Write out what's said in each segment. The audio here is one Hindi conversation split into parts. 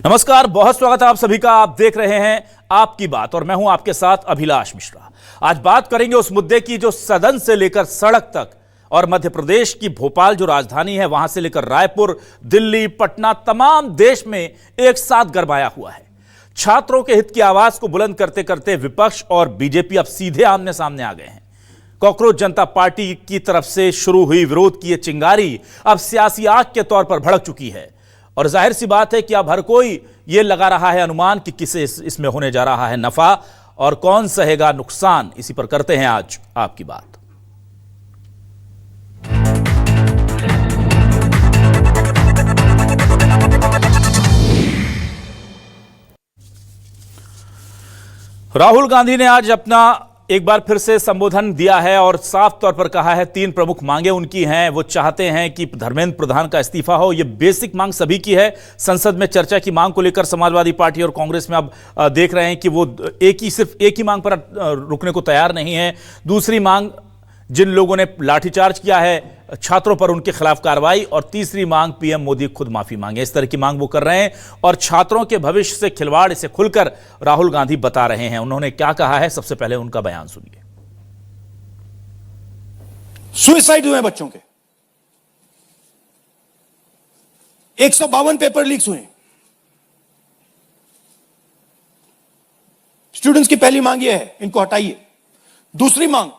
नमस्कार, बहुत स्वागत है आप सभी का। आप देख रहे हैं आपकी बात और मैं हूं आपके साथ अभिलाष मिश्रा। आज बात करेंगे उस मुद्दे की जो सदन से लेकर सड़क तक और मध्य प्रदेश की भोपाल जो राजधानी है वहां से लेकर रायपुर, दिल्ली, पटना, तमाम देश में एक साथ गरमाया हुआ है। छात्रों के हित की आवाज को बुलंद करते करते विपक्ष और बीजेपी अब सीधे आमने सामने आ गए हैं। कॉकरोच जनता पार्टी की तरफ से शुरू हुई विरोध की यह चिंगारी अब सियासी आग के तौर पर भड़क चुकी है और जाहिर सी बात है कि अब हर कोई यह लगा रहा है अनुमान कि किसे इसमें होने जा रहा है नफा और कौन सहेगा नुकसान। इसी पर करते हैं आज आपकी बात। राहुल गांधी ने आज अपना एक बार फिर से संबोधन दिया है और साफ तौर पर कहा है तीन प्रमुख मांगे उनकी हैं। वो चाहते हैं कि धर्मेंद्र प्रधान का इस्तीफा हो। ये बेसिक मांग सभी की है। संसद में चर्चा की मांग को लेकर समाजवादी पार्टी और कांग्रेस में अब देख रहे हैं कि वो सिर्फ एक ही मांग पर रुकने को तैयार नहीं है। दूसरी मांग, जिन लोगों ने लाठीचार्ज किया है छात्रों पर, उनके खिलाफ कार्रवाई। और तीसरी मांग, पीएम मोदी खुद माफी मांगे। इस तरह की मांग वो कर रहे हैं और छात्रों के भविष्य से खिलवाड़ इसे खुलकर राहुल गांधी बता रहे हैं। उन्होंने क्या कहा है, सबसे पहले उनका बयान सुनिए। सुसाइड हुए बच्चों के 152 पेपर लीक्स हुए। स्टूडेंट्स की पहली मांग यह है, इनको हटाइए। दूसरी मांग,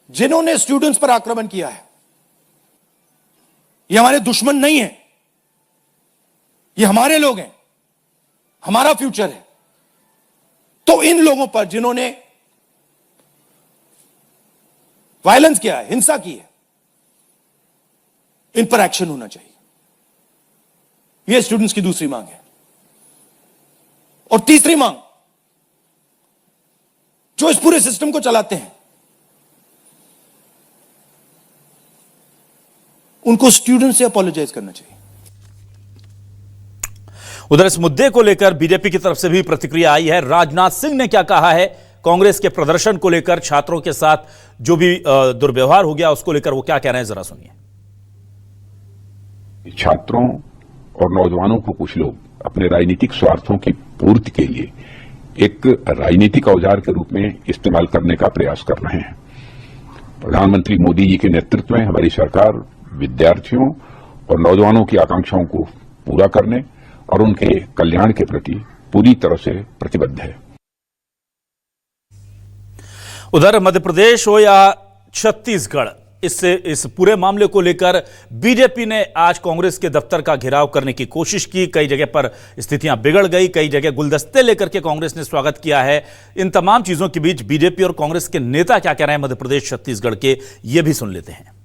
जिन्होंने स्टूडेंट्स पर आक्रमण किया है ये हमारे दुश्मन नहीं है, ये हमारे लोग हैं, हमारा फ्यूचर है। तो इन लोगों पर जिन्होंने वायलेंस किया है, हिंसा की है, इन पर एक्शन होना चाहिए। यह स्टूडेंट्स की दूसरी मांग है। और तीसरी मांग, जो इस पूरे सिस्टम को चलाते हैं उनको स्टूडेंट से अपोलोजाइज करना चाहिए। उधर इस मुद्दे को लेकर बीजेपी की तरफ से भी प्रतिक्रिया आई है। राजनाथ सिंह ने क्या कहा है कांग्रेस के प्रदर्शन को लेकर, छात्रों के साथ जो भी दुर्व्यवहार हो गया उसको लेकर वो क्या कह रहे हैं, जरा सुनिए। छात्रों और नौजवानों को कुछ लोग अपने राजनीतिक स्वार्थों की पूर्ति के लिए एक राजनीतिक औजार के रूप में इस्तेमाल करने का प्रयास कर रहे हैं। प्रधानमंत्री मोदी जी के नेतृत्व में हमारी सरकार विद्यार्थियों और नौजवानों की आकांक्षाओं को पूरा करने और उनके कल्याण के प्रति पूरी तरह से प्रतिबद्ध है। उधर मध्य प्रदेश हो या छत्तीसगढ़, इस पूरे मामले को लेकर बीजेपी ने आज कांग्रेस के दफ्तर का घेराव करने की कोशिश की। कई जगह पर स्थितियां बिगड़ गई, कई जगह गुलदस्ते लेकर के कांग्रेस ने स्वागत किया है। इन तमाम चीजों के बीच बीजेपी और कांग्रेस के नेता क्या कह रहे हैं मध्य प्रदेश छत्तीसगढ़ के, ये भी सुन लेते हैं।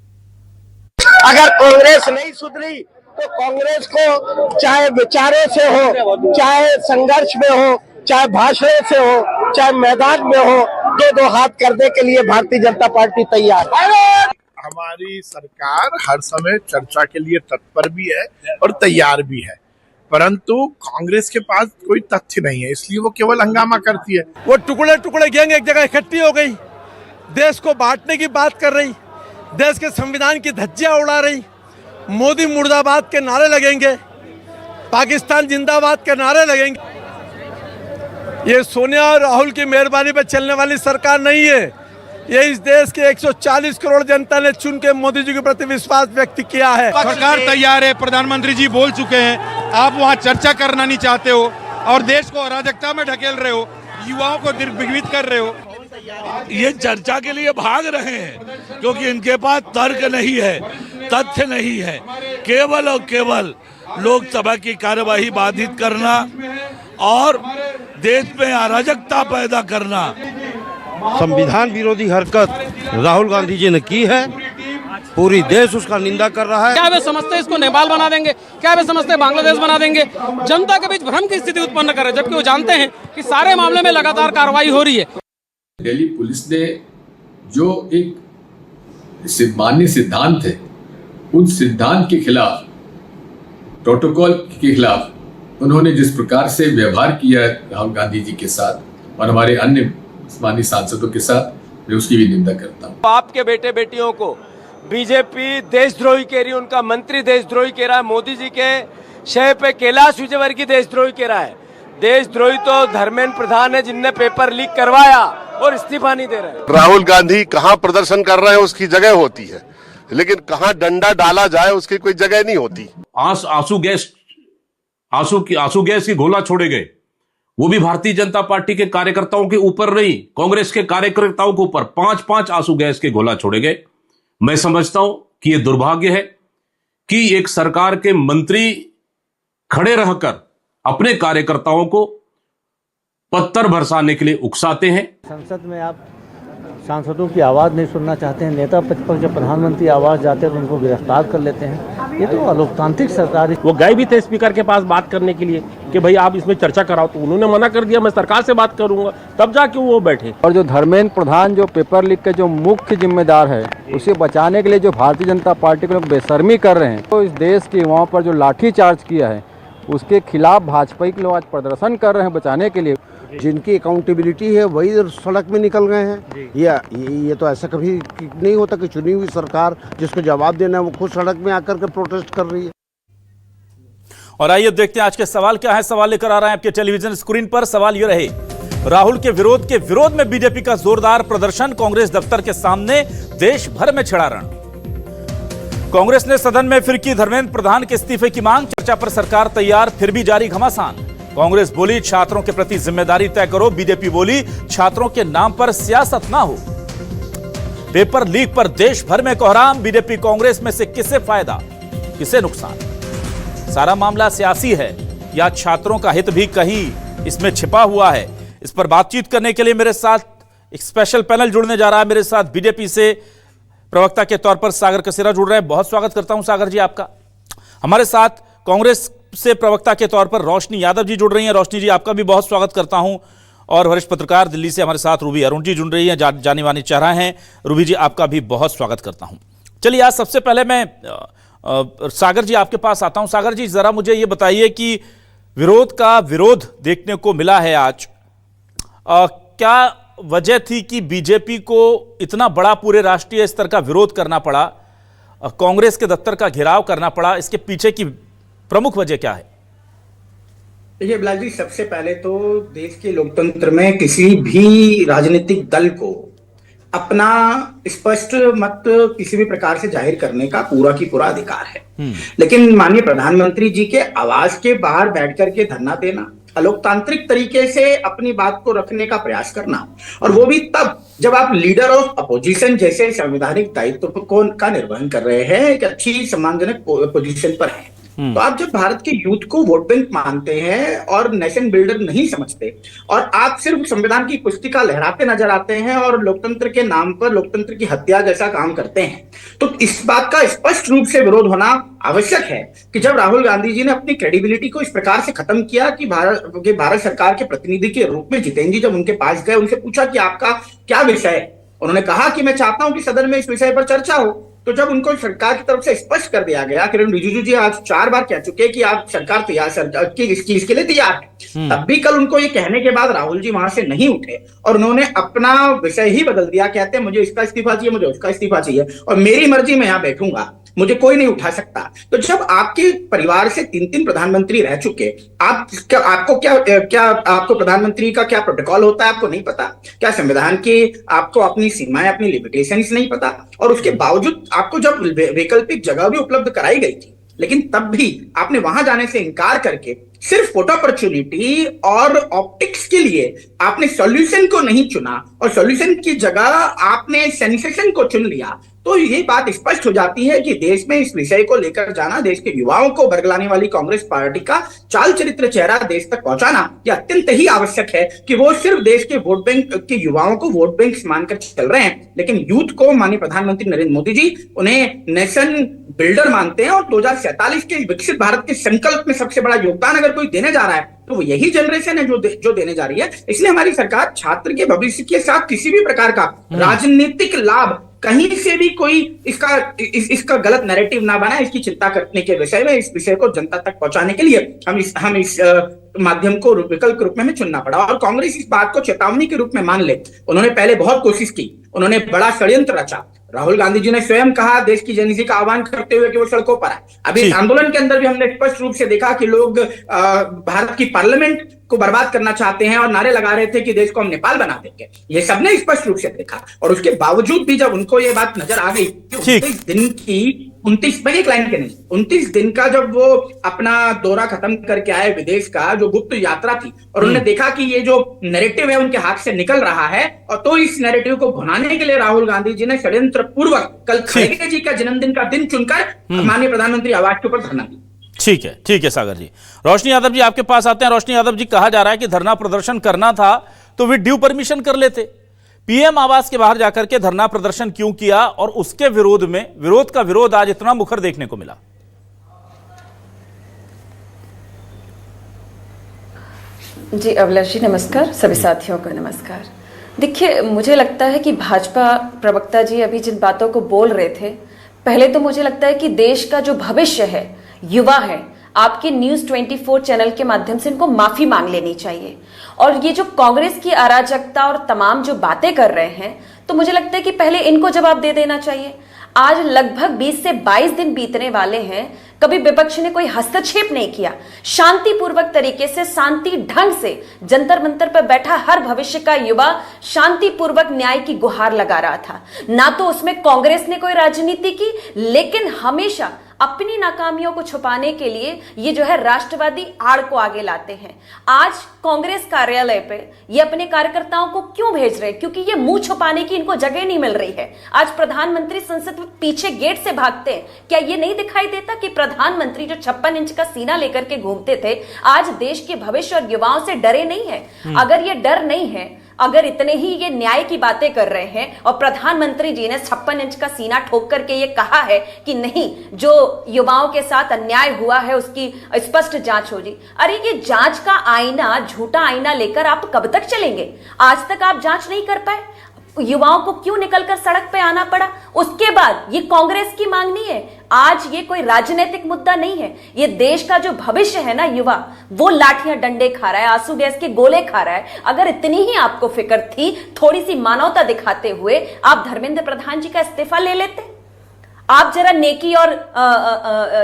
अगर कांग्रेस नहीं सुधरी तो कांग्रेस को चाहे विचारों से हो, चाहे संघर्ष में हो, चाहे भाषण से हो, चाहे मैदान में हो, दो हाथ करने के लिए भारतीय जनता पार्टी तैयार है। हमारी सरकार हर समय चर्चा के लिए तत्पर भी है और तैयार भी है, परंतु कांग्रेस के पास कोई तथ्य नहीं है, इसलिए वो केवल हंगामा करती है। वो टुकड़े टुकड़े गैंग एक जगह इकट्ठी हो गई, देश को बांटने की बात कर रही, देश के संविधान की धज्जियां उड़ा रही, मोदी मुर्दाबाद के नारे लगेंगे, पाकिस्तान जिंदाबाद के नारे लगेंगे। ये सोनिया और राहुल की मेहरबानी पर चलने वाली सरकार नहीं है। ये इस देश के 140 करोड़ जनता ने चुन के मोदी जी के प्रति विश्वास व्यक्त किया है। सरकार तैयार है, प्रधानमंत्री जी बोल चुके हैं। आप वहाँ चर्चा करना नहीं चाहते हो और देश को अराजकता में ढकेल रहे हो, युवाओं को दिग्भ्रमित कर रहे हो। ये चर्चा के लिए भाग रहे हैं क्योंकि इनके पास तर्क नहीं है, तथ्य नहीं है, केवल और केवल लोकसभा की कार्यवाही बाधित करना और देश में अराजकता पैदा करना। संविधान विरोधी हरकत राहुल गांधी जी ने की है, पूरी देश उसका निंदा कर रहा है। क्या वे समझते इसको नेपाल बना देंगे, क्या वे समझते बांग्लादेश बना देंगे, जनता के बीच भ्रम की स्थिति उत्पन्न कर रहे हैं, जबकि वो जानते हैं कि सारे मामले में लगातार कार्रवाई हो रही है। दिल्ली पुलिस ने जो एक मान्य सिद्धांत है, उन सिद्धांत के खिलाफ, प्रोटोकॉल के खिलाफ उन्होंने जिस प्रकार से व्यवहार किया राहुल गांधी जी के साथ और हमारे अन्य माननीय सांसदों के साथ, मैं उसकी भी निंदा करता हूँ। आपके बेटे बेटियों को बीजेपी देशद्रोही कह रही है, उनका मंत्री देशद्रोही कह रहा है, मोदी जी के शय पे कैलाश विजयवर्गीय देशद्रोही कह रहा है। देशद्रोही तो धर्मेंद्र प्रधान है, जिनने पेपर लीक करवाया और इस्तीफा नहीं दे रहे। राहुल गांधी कहाँ प्रदर्शन कर रहे हैं उसकी जगह होती है, लेकिन कहाँ डंडा डाला जाए उसकी कोई जगह नहीं होती। आंसू गैस की गोला छोड़े गए, वो भी भारतीय जनता पार्टी के कार्यकर्ताओं के ऊपर नहीं, कांग्रेस के कार्यकर्ताओं के ऊपर 5-5 आंसू गैस के गोला छोड़े गए। मैं समझता हूं कि यह दुर्भाग्य है कि एक सरकार के मंत्री खड़े रहकर अपने कार्यकर्ताओं को पत्थर बरसाने के लिए उकसाते हैं। संसद में आप सांसदों की आवाज़ नहीं सुनना चाहते हैं, नेता प्रतिपक्ष जब प्रधानमंत्री आवाज़ जाते हैं तो उनको गिरफ्तार कर लेते हैं। ये तो अलोकतांत्रिक सरकार है। वो गए भी थे स्पीकर के पास बात करने के लिए कि भाई आप इसमें चर्चा कराओ, तो उन्होंने मना कर दिया, मैं सरकार से बात करूंगा, तब जाके वो बैठे। और जो धर्मेंद्र प्रधान जो पेपर लीक के जो मुख्य जिम्मेदार है, उसे बचाने के लिए जो भारतीय जनता पार्टी के लोग बेशर्मी कर रहे हैं, तो इस देश के युवाओं पर जो लाठीचार्ज किया है उसके खिलाफ भाजपा के लोग आज प्रदर्शन कर रहे हैं बचाने के लिए। जिनकी अकाउंटेबिलिटी है वही सड़क में निकल गए हैं। ये तो ऐसा कभी नहीं होता कि चुनी हुई सरकार जिसको जवाब देना है वो खुद सड़क में आकर के प्रोटेस्ट कर रही है। और आइए देखते हैं आज के सवाल क्या है। सवाल लेकर आ रहे हैं आपके टेलीविजन स्क्रीन पर। सवाल ये रहे, राहुल के विरोध में बीजेपी का जोरदार प्रदर्शन, कांग्रेस दफ्तर के सामने देश भर में छिड़ा रण। कांग्रेस ने सदन में फिर की धर्मेंद्र प्रधान के इस्तीफे की मांग, चर्चा पर सरकार तैयार, फिर भी जारी घमासान। कांग्रेस बोली छात्रों के प्रति जिम्मेदारी तय करो, बीजेपी बोली छात्रों के नाम पर सियासत ना हो। पेपर लीक पर देश भर में कोहराम, बीजेपी कांग्रेस में से किसे फायदा किसे नुकसान। सारा मामला सियासी है या छात्रों का हित भी कहीं इसमें छिपा हुआ है? इस पर बातचीत करने के लिए मेरे साथ एक स्पेशल पैनल जुड़ने जा रहा है। मेरे साथ बीजेपी से प्रवक्ता के तौर पर सागर कसेरा जुड़ रहे हैं। बहुत स्वागत करता हूं सागर जी आपका। हमारे साथ कांग्रेस से प्रवक्ता के तौर पर रोशनी यादव जी जुड़ रही हैं। रोशनी जी आपका भी बहुत स्वागत करता हूं। और वरिष्ठ पत्रकार दिल्ली से हमारे साथ रूबी अरुण जी जुड़ रही हैं, जानी मानी चेहरा हैं। रूबी जी आपका भी बहुत स्वागत करता हूं। चलिए आज सबसे पहले मैं सागर जी आपके पास आता हूं। सागर जी जरा मुझे ये बताइए कि विरोध देखने को मिला है आज, क्या वजह थी कि बीजेपी को इतना बड़ा पूरे राष्ट्रीय स्तर का विरोध करना पड़ा, कांग्रेस के दफ्तर का घेराव करना पड़ा? इसके पीछे की प्रमुख वजह क्या है? देखिए बिलाल जी, सबसे पहले तो देश के लोकतंत्र में किसी भी राजनीतिक दल को अपना स्पष्ट मत किसी भी प्रकार से जाहिर करने का पूरा की पूरा अधिकार है। लेकिन माननीय प्रधानमंत्री जी के आवास के बाहर बैठ करके धरना देना, अलोकतांत्रिक तरीके से अपनी बात को रखने का प्रयास करना, और वो भी तब जब आप लीडर ऑफ अपोजिशन जैसे संवैधानिक दायित्व का निर्वहन कर रहे हैं, एक अच्छी सम्मानजनक पोजीशन पर हैं, तो आप जब भारत के यूथ को वोट बैंक मानते हैं और नेशन बिल्डर नहीं समझते, और आप सिर्फ संविधान की पुस्तिका लहराते नजर आते हैं और लोकतंत्र के नाम पर लोकतंत्र की हत्या जैसा काम करते हैं, तो इस बात का स्पष्ट रूप से विरोध होना आवश्यक है कि जब राहुल गांधी जी ने अपनी क्रेडिबिलिटी को इस प्रकार से खत्म किया कि भारत सरकार के प्रतिनिधि के रूप में जितेंद्र जी जब उनके पास गए, उनसे पूछा कि आपका क्या विषय है, उन्होंने कहा कि मैं चाहता हूं कि सदन में इस विषय पर चर्चा हो। तो जब उनको सरकार की तरफ से स्पष्ट कर दिया गया, किरण रिजिजू जी आज 4 बार कह चुके कि आप सरकार इस चीज के लिए तैयार है, तब भी कल उनको ये कहने के बाद राहुल जी वहां से नहीं उठे और उन्होंने अपना विषय ही बदल दिया। कहते हैं मुझे इसका इस्तीफा चाहिए, मुझे उसका इस्तीफा चाहिए और मेरी मर्जी में यहां बैठूंगा, मुझे कोई नहीं उठा सकता। तो जब आपके परिवार से 3 प्रधानमंत्री रह चुके, आपको प्रधानमंत्री का क्या प्रोटोकॉल होता है आपको नहीं पता? क्या संविधान की आपको अपनी सीमाएं, अपनी लिमिटेशंस नहीं पता? और उसके बावजूद आपको जब वैकल्पिक जगह भी उपलब्ध कराई गई थी, लेकिन तब भी आपने वहां जाने से इनकार करके सिर्फ फोटो अपॉर्चुनिटी और ऑप्टिक्स के लिए आपने सॉल्यूशन को नहीं चुना और सॉल्यूशन की जगह आपने सेंसेशन को चुन लिया। तो ये बात स्पष्ट हो जाती है कि देश में इस विषय को लेकर जाना, देश के युवाओं को बरगलाने वाली कांग्रेस पार्टी का चाल चरित्र चेहरा देश तक पहुंचाना यह अत्यंत ही आवश्यक है कि वो सिर्फ देश के वोट बैंक के युवाओं को वोट बैंक मानकर चल रहे हैं, लेकिन यूथ को माननीय प्रधानमंत्री नरेंद्र मोदी जी उन्हें नेशन बिल्डर मानते हैं और 2047 के विकसित भारत के संकल्प में सबसे बड़ा योगदान अगर कोई देने जा रहा है तो वो यही जनरेशन है जो देने जा रही है। इसलिए हमारी सरकार छात्र के भविष्य के साथ किसी भी प्रकार का राजनीतिक लाभ कहीं से भी कोई इसका गलत नैरेटिव ना बनाए, इसकी चिंता करने के विषय में, इस विषय को जनता तक पहुंचाने के लिए हम इस माध्यम को विकल्प रूप में चुनना पड़ा। और कांग्रेस इस बात को चेतावनी के रूप में मान ले, उन्होंने पहले बहुत कोशिश की, उन्होंने बड़ा षड्यंत्र रचा, राहुल गांधी जी ने स्वयं कहा देश की जनता का आह्वान करते हुए कि वो सड़कों पर आए। अभी इस आंदोलन के अंदर भी हमने स्पष्ट रूप से देखा कि लोग भारत की पार्लियामेंट को बर्बाद करना चाहते हैं और नारे लगा रहे थे कि देश को हम नेपाल बना देंगे। ये सबने स्पष्ट रूप से देखा और उसके बावजूद भी जब उनको ये बात नजर आ गई कि 29 दिन की 29 दिन का जब वो अपना दौरा खत्म करके आए विदेश का, जो गुप्त यात्रा थी, और उन्होंने देखा कि ये जो नैरेटिव है उनके हाथ से निकल रहा है, और तो इस नैरेटिव को भुनाने के लिए राहुल गांधी जी ने षड्यंत्र पूर्वक कल खड़गे जी का जन्मदिन का दिन चुनकर माननीय प्रधानमंत्री आवास के ऊपर धरना दिया। ठीक है सागर जी। रोशनी यादव जी आपके पास आते हैं। रोशनी यादव जी, कहा जा रहा है कि धरना प्रदर्शन करना था तो विद ड्यू परमिशन कर लेते। पीएम आवास के बाहर जाकर के धरना प्रदर्शन क्यों किया और उसके विरोध में विरोध का विरोध आज इतना मुखर देखने को मिला? जी अभिलाष जी नमस्कार, सभी साथियों को नमस्कार। देखिए, मुझे लगता है कि भाजपा प्रवक्ता जी अभी जिन बातों को बोल रहे थे, पहले तो मुझे लगता है कि देश का जो भविष्य है, युवा है, आपके न्यूज 24 चैनल के माध्यम से इनको माफी मांग लेनी चाहिए। और ये जो कांग्रेस की अराजकता और तमाम जो बातें कर रहे हैं, तो मुझे लगता है कि पहले इनको जवाब दे देना चाहिए। आज लगभग 20 से 22 दिन बीतने वाले हैं, कभी विपक्ष ने कोई हस्तक्षेप नहीं किया। शांतिपूर्वक तरीके से, शांति ढंग से जंतर मंतर पर बैठा हर भविष्य का युवा शांतिपूर्वक न्याय की गुहार लगा रहा था। ना तो उसमें कांग्रेस ने कोई राजनीति की, लेकिन हमेशा अपनी नाकामियों को छुपाने के लिए ये जो है राष्ट्रवादी आड़ को आगे लाते हैं। आज कांग्रेस कार्यालय पे ये अपने कार्यकर्ताओं को क्यों भेज रहे हैं? क्योंकि ये मुंह छुपाने की इनको जगह नहीं मिल रही है। आज प्रधानमंत्री संसद में पीछे गेट से भागते हैं, क्या ये नहीं दिखाई देता कि प्रधानमंत्री जो 56 इंच का सीना लेकर के घूमते थे, आज देश के भविष्य और युवाओं से डरे नहीं है? अगर ये डर नहीं है, अगर इतने ही ये न्याय की बातें कर रहे हैं और प्रधानमंत्री जी ने 56 इंच का सीना ठोक करके ये कहा है कि नहीं, जो युवाओं के साथ अन्याय हुआ है उसकी स्पष्ट जांच होगी। अरे ये जांच का आईना, झूठा आईना लेकर आप कब तक चलेंगे? आज तक आप जांच नहीं कर पाए, युवाओं को क्यों निकलकर सड़क पे आना पड़ा? उसके बाद ये कांग्रेस की मांग नहीं है, आज ये कोई राजनीतिक मुद्दा नहीं है, ये देश का जो भविष्य है ना युवा, वो लाठियां डंडे खा रहा है, आंसू गैस के गोले खा रहा है। अगर इतनी ही आपको फिक्र थी, थोड़ी सी मानवता दिखाते हुए आप धर्मेंद्र प्रधान जी का इस्तीफा ले लेते, आप जरा नेकी और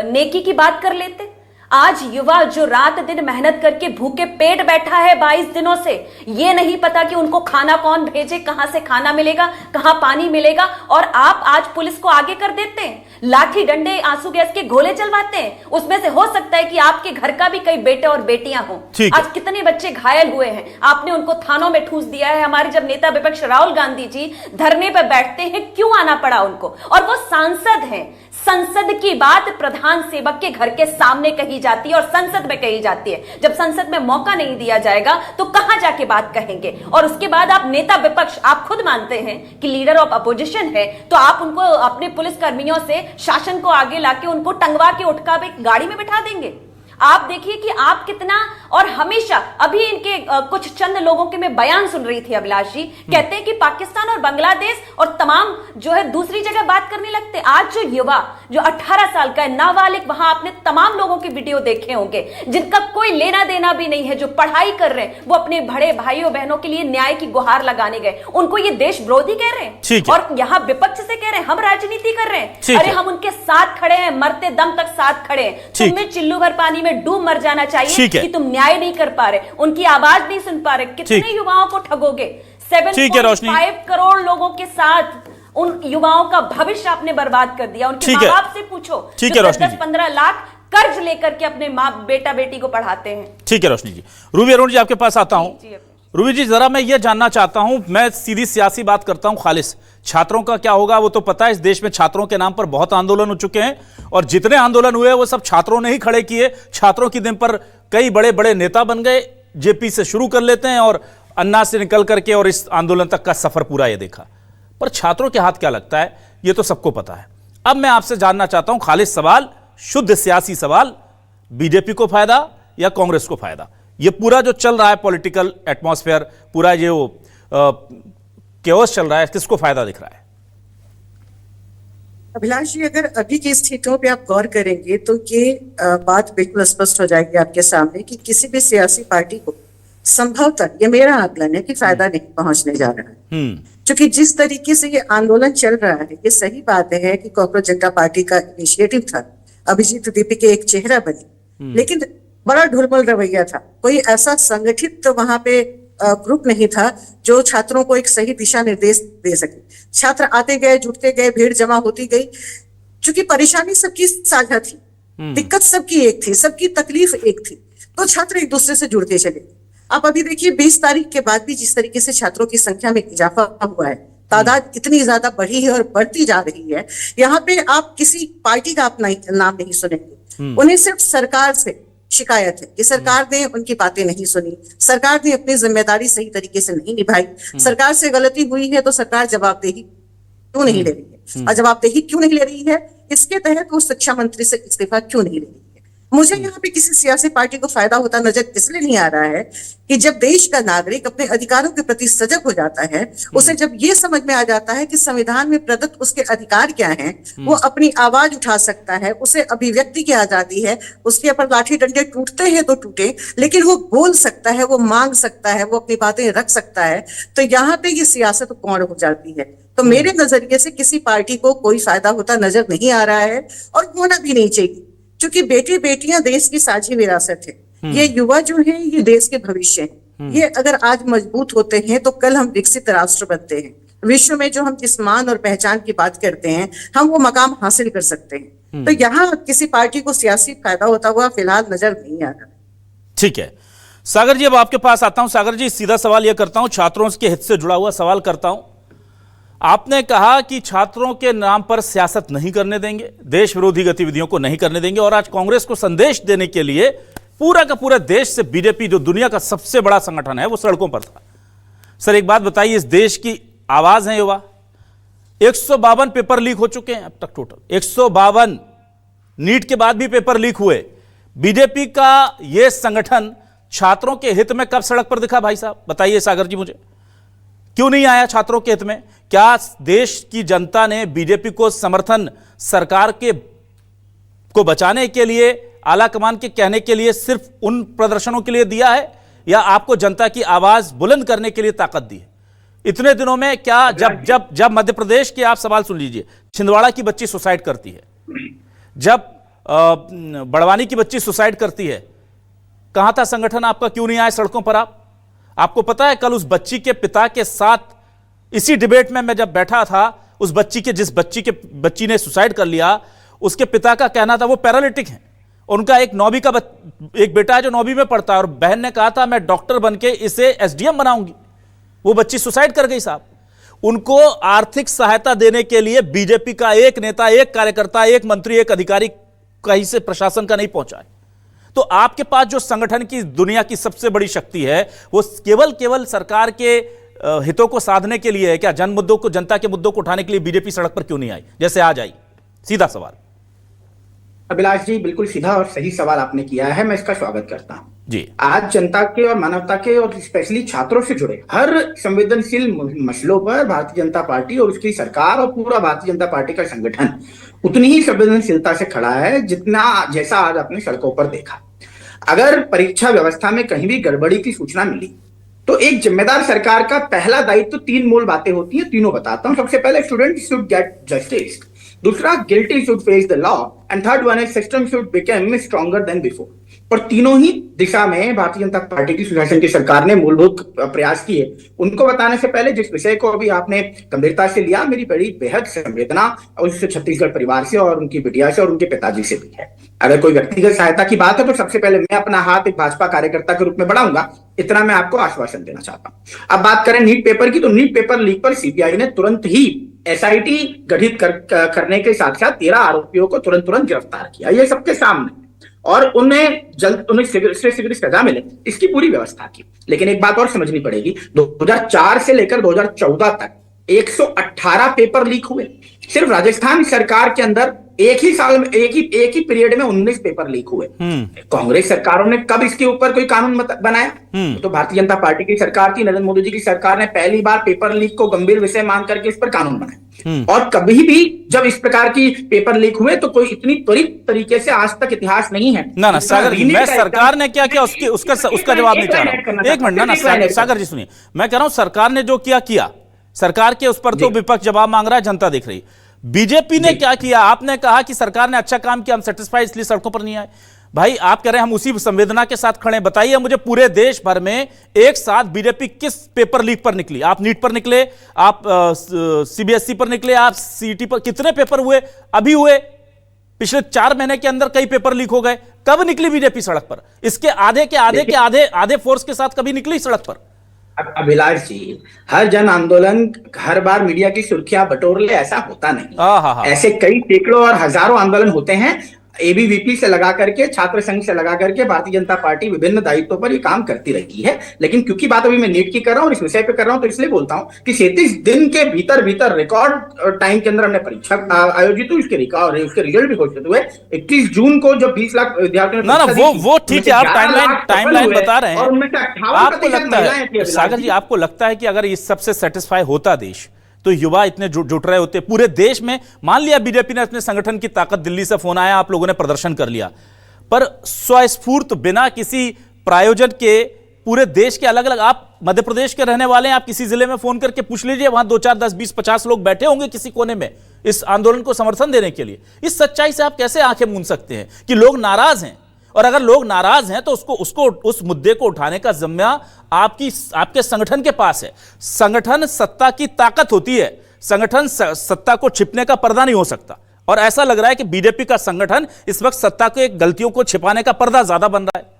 नेकी की बात कर लेते। आज युवा जो रात दिन मेहनत करके भूखे पेट बैठा है 22 दिनों से, ये नहीं पता कि उनको खाना कौन भेजे, कहां से खाना मिलेगा, कहां पानी मिलेगा, और आप आज पुलिस को आगे कर देते हैं, लाठी डंडे आंसू गैस के गोले चलवाते हैं। उसमें से हो सकता है कि आपके घर का भी कई बेटे और बेटियां हों। आज कितने बच्चे घायल हुए हैं, आपने उनको थानों में ठूस दिया है। हमारे जब नेता विपक्ष राहुल गांधी जी धरने पर बैठते हैं, क्यों आना पड़ा उनको? और वो सांसद हैं, संसद की बात प्रधान सेवक के घर के सामने कही जाती है और संसद में कही जाती है। जब संसद में मौका नहीं दिया जाएगा तो कहां जाके बात कहेंगे? और उसके बाद आप नेता विपक्ष, आप खुद मानते हैं कि लीडर ऑफ अपोजिशन है, तो आप उनको अपने पुलिस कर्मियों से शासन को आगे लाके उनको टंगवा के उठका गाड़ी में बिठा देंगे। आप देखिए कि आप कितना, और हमेशा अभी इनके कुछ चंद लोगों के मैं बयान सुन रही थी अभिलाष जी, कहते हैं कि पाकिस्तान और बांग्लादेश और तमाम जो है दूसरी जगह बात करने लगते। आज जो युवा जो 18 साल का है, नाबालिग, वहां आपने तमाम लोगों के वीडियो देखे होंगे जिनका कोई लेना देना भी नहीं है, जो पढ़ाई कर रहे हैं, वो अपने बड़े भाइयों बहनों के लिए न्याय की गुहार लगाने गए, उनको ये देश विरोधी कह रहे हैं। और यहाँ विपक्ष से कह रहे हैं हम राजनीति कर रहे हैं। अरे हम उनके साथ खड़े हैं, मरते दम तक साथ खड़े हैं। तुम्हें चिल्लू भर पानी में डूब मर जाना चाहिए कि तुम न्याय नहीं कर पा रहे, उनकी आवाज नहीं सुन पा रहे। कितने युवाओं को ठगोगे? 7.5 करोड़ लोगों के साथ उन युवाओं का भविष्य आपने बर्बाद कर दिया। उनके माँ बाप से पूछो, 10-15 लाख कर्ज लेकर के अपने माँ बेटा बेटी को पढ़ाते हैं। ठीक है रोशनी जी। रूबी अरुण जी आपके पास आता हूं। रूबी जी, जरा मैं ये जानना चाहता हूं, मैं सीधी सियासी बात करता हूं, खालिस छात्रों का क्या होगा वो तो पता है। इस देश में छात्रों के नाम पर बहुत आंदोलन हो चुके हैं और जितने आंदोलन हुए वो सब छात्रों ने ही खड़े किए। छात्रों की दिन पर कई बड़े बड़े नेता बन गए, जेपी से शुरू कर लेते हैं और अन्ना से निकल करके और इस आंदोलन तक का सफर पूरा ये देखा। पर छात्रों के हाथ क्या लगता है ये तो सबको पता है। अब मैं आपसे जानना चाहता हूं, खालिस सवाल, शुद्ध सियासी सवाल, बीजेपी को फायदा या कांग्रेस को फायदा? ये पूरा जो चल रहा है पॉलिटिकल एटमॉस्फेयर, पूरा ये केओस चल रहा है, किसको फायदा दिख रहा है? अभिलाष जी, अगर अभी की स्थितियों पे आप गौर करेंगे तो ये बात बिल्कुल स्पष्ट हो जाएगी आपके सामने कि किसी भी सियासी पार्टी को संभवतः ये मेरा आकलन है कि फायदा नहीं पहुंचने जा रहा है। क्योंकि जिस तरीके से ये आंदोलन चल रहा है, ये सही बात है कि कॉकरोच जनता पार्टी का इनिशिएटिव था, अभिजीत दीपिके एक चेहरा बनी, लेकिन बड़ा ढुलमुल रवैया था। कोई ऐसा संगठित वहां पे ग्रुप नहीं था जो छात्रों को एक सही दिशा निर्देश दे सके। छात्र आते गए, जुटते गए, भीड़ जमा होती गई। क्योंकि परेशानी सबकी साझा थी, दिक्कत सबकी एक थी, सबकी तकलीफ एक थी, तो छात्र एक दूसरे से जुड़ते चले। आप अभी देखिए 20 तारीख के बाद भी जिस तरीके से छात्रों की संख्या में इजाफा हुआ है, तादाद इतनी ज्यादा बढ़ी है और बढ़ती जा रही है। यहाँ पे आप किसी पार्टी का अपना नाम नहीं सुनेंगे, उन्हें सिर्फ सरकार से शिकायत है कि सरकार ने उनकी बातें नहीं सुनी, सरकार ने अपनी जिम्मेदारी सही तरीके से नहीं निभाई। सरकार से गलती हुई है तो सरकार जवाबदेही क्यों नहीं ले रही है, और जवाबदेही क्यों नहीं ले रही है, इसके तहत वो शिक्षा मंत्री से इस्तीफा क्यों नहीं ले रही है। मुझे यहाँ पे किसी सियासी पार्टी को फायदा होता नजर इसलिए नहीं आ रहा है कि जब देश का नागरिक अपने अधिकारों के प्रति सजग हो जाता है, उसे जब ये समझ में आ जाता है कि संविधान में प्रदत्त उसके अधिकार क्या हैं, वो अपनी आवाज उठा सकता है, उसे अभिव्यक्ति की आजादी है, उसके ऊपर लाठी डंडे टूटते हैं तो टूटे, लेकिन वो बोल सकता है, वो मांग सकता है, वो अपनी बातें रख सकता है, तो यहाँ पे ये सियासत कौन हो जाती है। तो मेरे नजरिए से किसी पार्टी को कोई फायदा होता नजर नहीं आ रहा है और होना भी नहीं चाहिए, क्योंकि बेटी बेटियां देश की साझी विरासत है। ये युवा जो है ये देश के भविष्य है। ये अगर आज मजबूत होते हैं तो कल हम विकसित राष्ट्र बनते हैं। विश्व में जो हम जिस मान और पहचान की बात करते हैं, हम वो मकाम हासिल कर सकते हैं। तो यहाँ किसी पार्टी को सियासी फायदा होता हुआ फिलहाल नजर नहीं आ रहा। ठीक है सागर जी, अब आपके पास आता हूं। सागर जी, सीधा सवाल यह करता हूं, छात्रों के हित से जुड़ा हुआ सवाल करता हूं। आपने कहा कि छात्रों के नाम पर सियासत नहीं करने देंगे, देश विरोधी गतिविधियों को नहीं करने देंगे, और आज कांग्रेस को संदेश देने के लिए पूरा का पूरा देश से बीजेपी, जो दुनिया का सबसे बड़ा संगठन है, वो सड़कों पर था। सर एक बात बताइए, इस देश की आवाज है युवा। 152 पेपर लीक हो चुके हैं अब तक, टोटल 152। नीट के बाद भी पेपर लीक हुए। बीजेपी का यह संगठन छात्रों के हित में कब सड़क पर दिखा भाई साहब, बताइए सागर जी मुझे, क्यों नहीं आया छात्रों के हित में? क्या देश की जनता ने बीजेपी को समर्थन सरकार के को बचाने के लिए, आला कमान के कहने के लिए सिर्फ उन प्रदर्शनों के लिए दिया है, या आपको जनता की आवाज बुलंद करने के लिए ताकत दी है इतने दिनों में? क्या जब मध्य प्रदेश के, आप सवाल सुन लीजिए, छिंदवाड़ा की बच्ची सुसाइड करती है, जब बड़वानी की बच्ची सुसाइड करती है, कहां था संगठन आपका? क्यों नहीं आए सड़कों पर आप? आपको पता है कल उस बच्ची के पिता के साथ इसी डिबेट में मैं जब बैठा था, उस जिस बच्ची ने सुसाइड कर लिया, उसके पिता का कहना था वो पैरालिटिक है। उनका एक 9वीं का एक बेटा है जो 9वीं में पढ़ता है, और बहन ने कहा था मैं डॉक्टर बनके इसे एसडीएम बनाऊंगी। वो बच्ची सुसाइड कर गई साहब। उनको आर्थिक सहायता देने के लिए बीजेपी का एक नेता, एक कार्यकर्ता, एक मंत्री, एक अधिकारी कहीं से प्रशासन का नहीं पहुंचा है। तो आपके पास जो संगठन की दुनिया की सबसे बड़ी शक्ति है, वो केवल सरकार के हितों को साधने के लिए है क्या? जन मुद्दों को, जनता के मुद्दों को उठाने के लिए बीजेपी सड़क पर क्यों नहीं आई, जैसे आज आई? सीधा सवाल। अभिलाष जी, बिल्कुल सीधा और सही सवाल आपने किया है, मैं इसका स्वागत करता हूं जी। आज जनता के और मानवता के और स्पेशली छात्रों से जुड़े हर संवेदनशील मसलों पर भारतीय जनता पार्टी और उसकी सरकार और पूरा भारतीय जनता पार्टी का संगठन उतनी ही संवेदनशीलता से खड़ा है जैसा आज आपने सड़कों पर देखा। अगर परीक्षा व्यवस्था में कहीं भी गड़बड़ी की सूचना मिली तो एक जिम्मेदार सरकार का पहला दायित्व 3 मूल बातें होती हैं, तीनों बताता हूं। सबसे पहले, स्टूडेंट शुड गेट जस्टिस। दूसरा, guilty should face the law, and third one is system should become stronger than before. और तीनों ही दिशा में भारतीय जनता पार्टी की सुशासन की सरकार ने मूलभूत प्रयास किए। उनको बताने से पहले जिस विषय को अभी आपने गंभीरता से लिया, मेरी बड़ी बेहद संवेदना उस छत्तीसगढ़ परिवार से और उनकी बिटिया से और उनके पिताजी से भी है। अगर कोई व्यक्तिगत सहायता की बात है तो सबसे पहले मैं अपना हाथ एक भाजपा कार्यकर्ता के रूप में बढ़ाऊंगा, इतना मैं आपको आश्वासन देना चाहता हूं। अब बात करें नीट पेपर की, तो नीट पेपर लीक पर सीबीआई ने तुरंत ही एसआईटी गठित करने के साथ साथ 13 आरोपियों को तुरंत गिरफ्तार किया, ये सबके सामने, और उन्हें सिविल सजा मिले, इसकी पूरी व्यवस्था की। लेकिन एक बात और समझनी पड़ेगी, 2004 से लेकर 2014 तक 118 पेपर लीक हुए। सिर्फ राजस्थान सरकार के अंदर एक ही साल में एक ही पीरियड में 19 पेपर लीक हुए। कांग्रेस सरकारों ने कब इसके ऊपर कोई कानून बनाया? तो भारतीय जनता पार्टी की सरकार थी, नरेंद्र मोदी जी की सरकार ने पहली बार पेपर लीक को गंभीर विषय मान करके इस पर कानून बनाया। और कभी भी जब इस प्रकार की पेपर लीक हुए तो कोई इतनी त्वरित तरीके से आज तक इतिहास नहीं है। ना सागर जी, मैं सरकार ने क्या किया उसका जवाब नहीं चाह रहा। एक मिनट ना सागर जी सुनिए, मैं कह रहा हूं सरकार ने जो किया सरकार के उस पर तो विपक्ष जवाब मांग रहा है, जनता देख रही। बीजेपी ने क्या किया? आपने कहा कि सरकार ने अच्छा काम किया, हम सेटिस्फाई इसलिए सड़कों पर नहीं आए। भाई आप कह रहे हैं हम उसी संवेदना के साथ खड़े हैं। बताइए मुझे, पूरे देश भर में एक साथ बीजेपी किस पेपर लीक पर निकली? आप नीट पर निकले, आप सीबीएसई पर निकले, आप सीईटी पर, कितने पेपर हुए? अभी हुए पिछले 4 महीने के अंदर कई पेपर लीक हो गए। कब निकली बीजेपी सड़क पर? इसके आधे फोर्स के साथ कभी निकली सड़क पर? अभिलाष जी, हर जन आंदोलन हर बार मीडिया की सुर्खियां बटोर ले, ऐसा होता नहीं। ऐसे कई सैकड़ों और हजारों आंदोलन होते हैं। एबीवीपी से लगा करके, छात्र संघ से लगा करके भारतीय जनता पार्टी विभिन्न दायित्वों पर ये काम करती रही है। लेकिन क्योंकि बात अभी मैं नीट की कर रहा हूं और इस विषय पे कर रहा हूं, तो इसलिए बोलता हूं कि 37 दिन के भीतर रिकॉर्ड टाइम के अंदर हमने परीक्षा आयोजित हुई, उसके रिजल्ट भी घोषित हुए। 21 जून को जब 20 लाख विद्यार्थियों ने वो ठीक है, आप टाइमलाइन बता रहे हैं। आपको लगता है सागर जी, आपको लगता है कि अगर इस सबसे सेटिस्फाई होता देश तो युवा इतने जुट रहे होते पूरे देश में? मान लिया बीजेपी ने अपने संगठन की ताकत, दिल्ली से फोन आया, आप लोगों ने प्रदर्शन कर लिया, पर स्वस्फूर्त बिना किसी प्रायोजन के पूरे देश के अलग अलग, आप मध्य प्रदेश के रहने वाले हैं, आप किसी जिले में फोन करके पूछ लीजिए, वहां 2, 4, 10, 20, 50 लोग बैठे होंगे किसी कोने में इस आंदोलन को समर्थन देने के लिए। इस सच्चाई से आप कैसे आंखें मूंद सकते हैं कि लोग नाराज हैं? और अगर लोग नाराज हैं तो उस मुद्दे को उठाने का जिम्मा आपके संगठन के पास है। संगठन सत्ता की ताकत होती है, संगठन सत्ता को छिपने का पर्दा नहीं हो सकता। और ऐसा लग रहा है कि बीजेपी का संगठन इस वक्त सत्ता के गलतियों को छिपाने का पर्दा ज्यादा बन रहा है।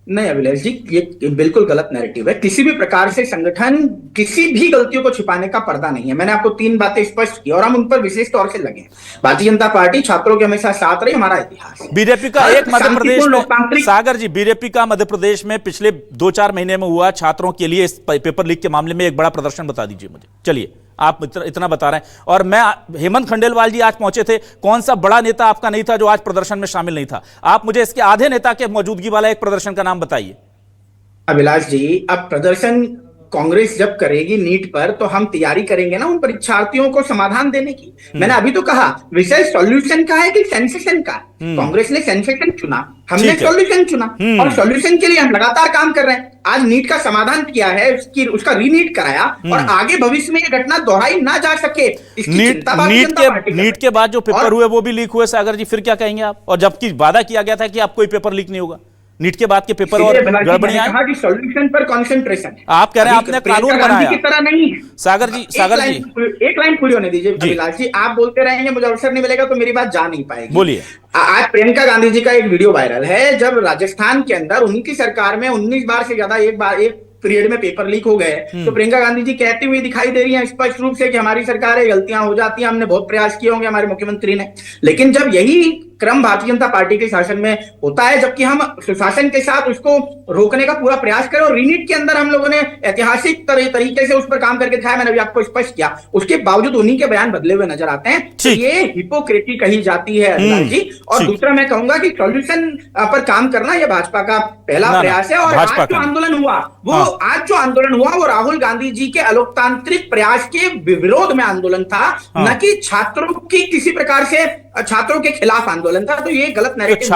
नहीं अभिलाष जी, ये बिल्कुल गलत नैरेटिव है। किसी भी प्रकार से संगठन किसी भी गलतियों को छिपाने का पर्दा नहीं है। मैंने आपको 3 बातें स्पष्ट की और हम उन पर विशेष तौर से लगे। भारतीय जनता पार्टी छात्रों के हमेशा साथ रही, हमारा इतिहास। बीजेपी का एक मध्य प्रदेश में, सागर जी, बीजेपी का मध्य प्रदेश में पिछले 2-4 महीने में हुआ छात्रों के लिए इस पेपर लीक के मामले में एक बड़ा प्रदर्शन बता दीजिए मुझे। चलिए, आप इतना बता रहे हैं। और मैं, हेमंत खंडेलवाल जी आज पहुंचे थे, कौन सा बड़ा नेता आपका नहीं था जो आज प्रदर्शन में शामिल नहीं था? आप मुझे इसके आधे नेता के मौजूदगी वाला एक प्रदर्शन का नाम बताइए। अभिलाष जी, अब प्रदर्शन कांग्रेस जब करेगी नीट पर तो हम तैयारी करेंगे ना उन परीक्षार्थियों को समाधान देने की। मैंने अभी तो कहा विषय सॉल्यूशन का है कि सेंसेशन का। कांग्रेस ने सेंसेशन चुना, हमने सॉल्यूशन चुना, और सॉल्यूशन के लिए हम लगातार काम कर रहे हैं। आज नीट का समाधान किया है, उसका रीनीट कराया, और आगे भविष्य में ये घटना दोहराई ना जा सके नीट के बाद जो पेपर हुए वो भी लीक हुए। सागर जी, फिर क्या कहेंगे आप? और जबकि वादा किया गया था कि आप कोई पेपर लीक नहीं होगा, नीट के बाद के पेपर और गड़बड़ियां। कहा कि सॉल्यूशन पर कंसंट्रेशन है। आप कह रहे हैं आपने कानून बनाया की तरह नहीं है। सागर जी, एक लाइन पूरी होने दीजिए अभिलाष जी। आप बोलते रहेंगे, मुझे अवसर नहीं मिलेगा तो मेरी बात जा नहीं पाएगी। बोलिए। आज प्रियंका गांधी जी का एक वीडियो वायरल है, जब राजस्थान के अंदर उनकी सरकार में 19 बार से ज्यादा एक पीरियड में पेपर लीक हो गए, तो प्रियंका गांधी जी कहती हुई दिखाई दे रही हैं स्पष्ट रूप से कि हमारी सरकार है, गलतियां हो जाती हैं, हमने बहुत प्रयास किए होंगे हमारे मुख्यमंत्री ने। लेकिन जब यही क्रम भारतीय जनता पार्टी के शासन में होता है, जबकि हम सुशासन के साथ उसको रोकने का पूरा प्रयास करें, और रीनीट के अंदर हम लोगों ने ऐतिहासिक तरीके से उस पर काम करके दिखाया, मैंने अभी आपको स्पष्ट किया, उसके बावजूद उन्हीं के बयान बदले हुए नजर आते हैं। तो ये हिपोक्रेसी कही जाती है अभिलाष जी। और दूसरा मैं कहूंगा कि सॉल्यूशन पर काम करना यह भाजपा का पहला प्रयास है। और आज जो आंदोलन हुआ वो राहुल गांधी जी के अलोकतांत्रिक प्रयास के विरोध में आंदोलन था, न कि छात्रों की किसी प्रकार से छात्रों के खिलाफ आंदोलन था। तो ये गलत नैरेटिव।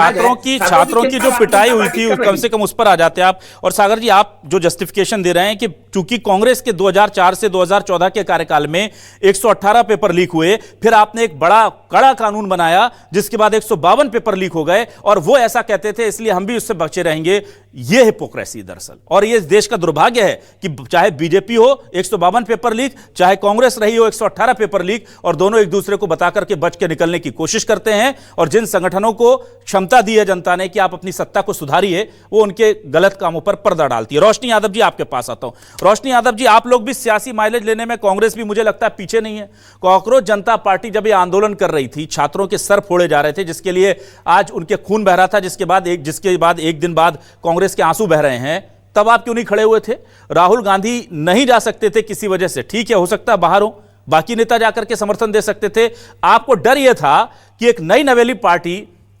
छात्रों की जो पिटाई हुई थी कम से कम उस पर आ जाते आप। और सागर जी, आप जो जस्टिफिकेशन दे रहे हैं कि चूंकि कांग्रेस के 2004 से 2014 के कार्यकाल में 118 पेपर लीक हुए, फिर आपने एक बड़ा कड़ा कानून बनाया जिसके बाद 152 पेपर लीक हो गए, और वो ऐसा कहते थे इसलिए हम भी उससे बचे रहेंगे। ये हिपोक्रेसी दरअसल, और ये देश का दुर्भाग्य है कि चाहे बीजेपी हो 152 पेपर लीक, चाहे कांग्रेस रही हो 118 पेपर लीक, और दोनों एक दूसरे को बता करके बच के निकलने की कोशिश करते हैं। और जिन संगठनों को क्षमता दी है जनता ने कि आप अपनी सत्ता को सुधारिए, वो उनके गलत कामों पर पर्दा डालती है। रोशनी यादव जी, आपके पास आता हूं। रोशनी यादव जी, आप लोग भी सियासी माइलेज लेने में कांग्रेस भी मुझे लगता है पीछे नहीं है। कॉकरोच जनता पार्टी जब ये आंदोलन कर रही थी, छात्रों के सर फोड़े जा रहे थे, जिसके लिए आज उनके खून बह रहा था, जिसके बाद एक दिन बाद कांग्रेस के आंसू बह रहे हैं, तब आप क्यों नहीं खड़े हुए थे? राहुल गांधी नहीं जा सकते थे किसी वजह से, ठीक है, हो सकता है बाहर हो, बाकी नेता जाकर के समर्थन दे सकते थे। आपको डर यह था कि एक नई नवेली पार्टी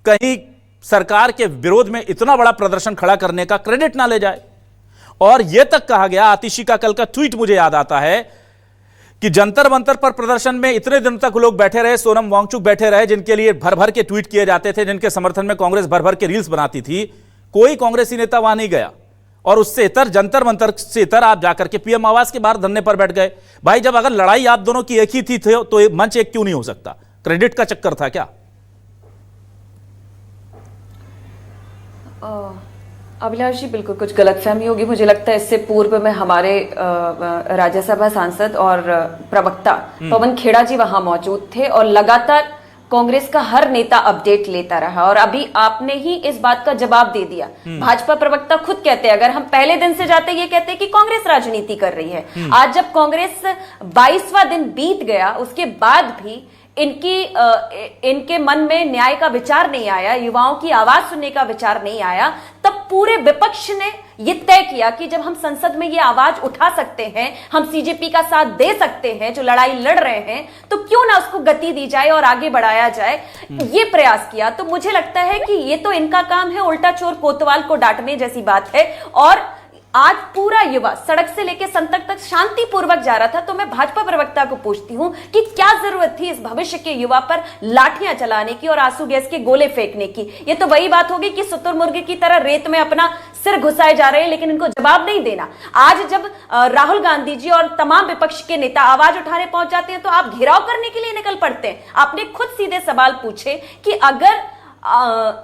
कहीं सरकार के विरोध में इतना बड़ा प्रदर्शन खड़ा करने का क्रेडिट ना ले जाए। और यह तक कहा गया, आतिशी का कल का ट्वीट मुझे याद आता है कि जंतर मंतर पर प्रदर्शन में इतने दिन तक लोग बैठे रहे, सोनम वांगचुक बैठे रहे, जिनके लिए भर भर के ट्वीट किए जाते थे, जिनके समर्थन में कांग्रेस भर भर के रील्स बनाती थी, कोई कांग्रेसी नेता वहां नहीं गया। और उससे इतर जंतर मंतर से इतर आप जाकर के पीएम आवास के बाहर धरने पर बैठ गए। भाई जब अगर लड़ाई आप दोनों की एक ही थी तो मंच एक क्यों नहीं हो सकता? क्रेडिट का चक्कर था क्या? अभिलाष जी, बिल्कुल कुछ गलतफहमी होगी। मुझे लगता है इससे पूर्व में हमारे राज्यसभा सांसद और प्रवक्ता पवन खेड़ा जी वहां मौजूद थे और लगातार कांग्रेस का हर नेता अपडेट लेता रहा। और अभी आपने ही इस बात का जवाब दे दिया। भाजपा प्रवक्ता खुद कहते हैं, अगर हम पहले दिन से जाते ये कहते हैं कि कांग्रेस राजनीति कर रही है। आज जब कांग्रेस 22वां दिन बीत गया, उसके बाद भी इनके मन में न्याय का विचार नहीं आया, युवाओं की आवाज सुनने का विचार नहीं आया, तब पूरे विपक्ष ने यह तय किया कि जब हम संसद में ये आवाज उठा सकते हैं, हम सीजेपी का साथ दे सकते हैं जो लड़ाई लड़ रहे हैं, तो क्यों ना उसको गति दी जाए और आगे बढ़ाया जाए। ये प्रयास किया। तो मुझे लगता है कि ये तो इनका काम है, उल्टा चोर कोतवाल को डांटने जैसी बात है। और आज पूरा युवा सड़क से लेकर संसद तक शांतिपूर्वक जा रहा था। तो मैं भाजपा प्रवक्ता को पूछती हूं कि क्या जरूरत थी इस भविष्य के युवा पर लाठियां चलाने की और आंसू गैस के गोले फेंकने की? ये तो वही बात होगी कि शुतुरमुर्गे की तरह रेत में अपना सिर घुसाए जा रहे हैं, लेकिन इनको जवाब नहीं देना। आज जब राहुल गांधी जी और तमाम विपक्ष के नेता आवाज उठाने पहुंच जाते हैं तो आप घेराव करने के लिए निकल पड़ते हैं। आपने खुद सीधे सवाल पूछे कि अगर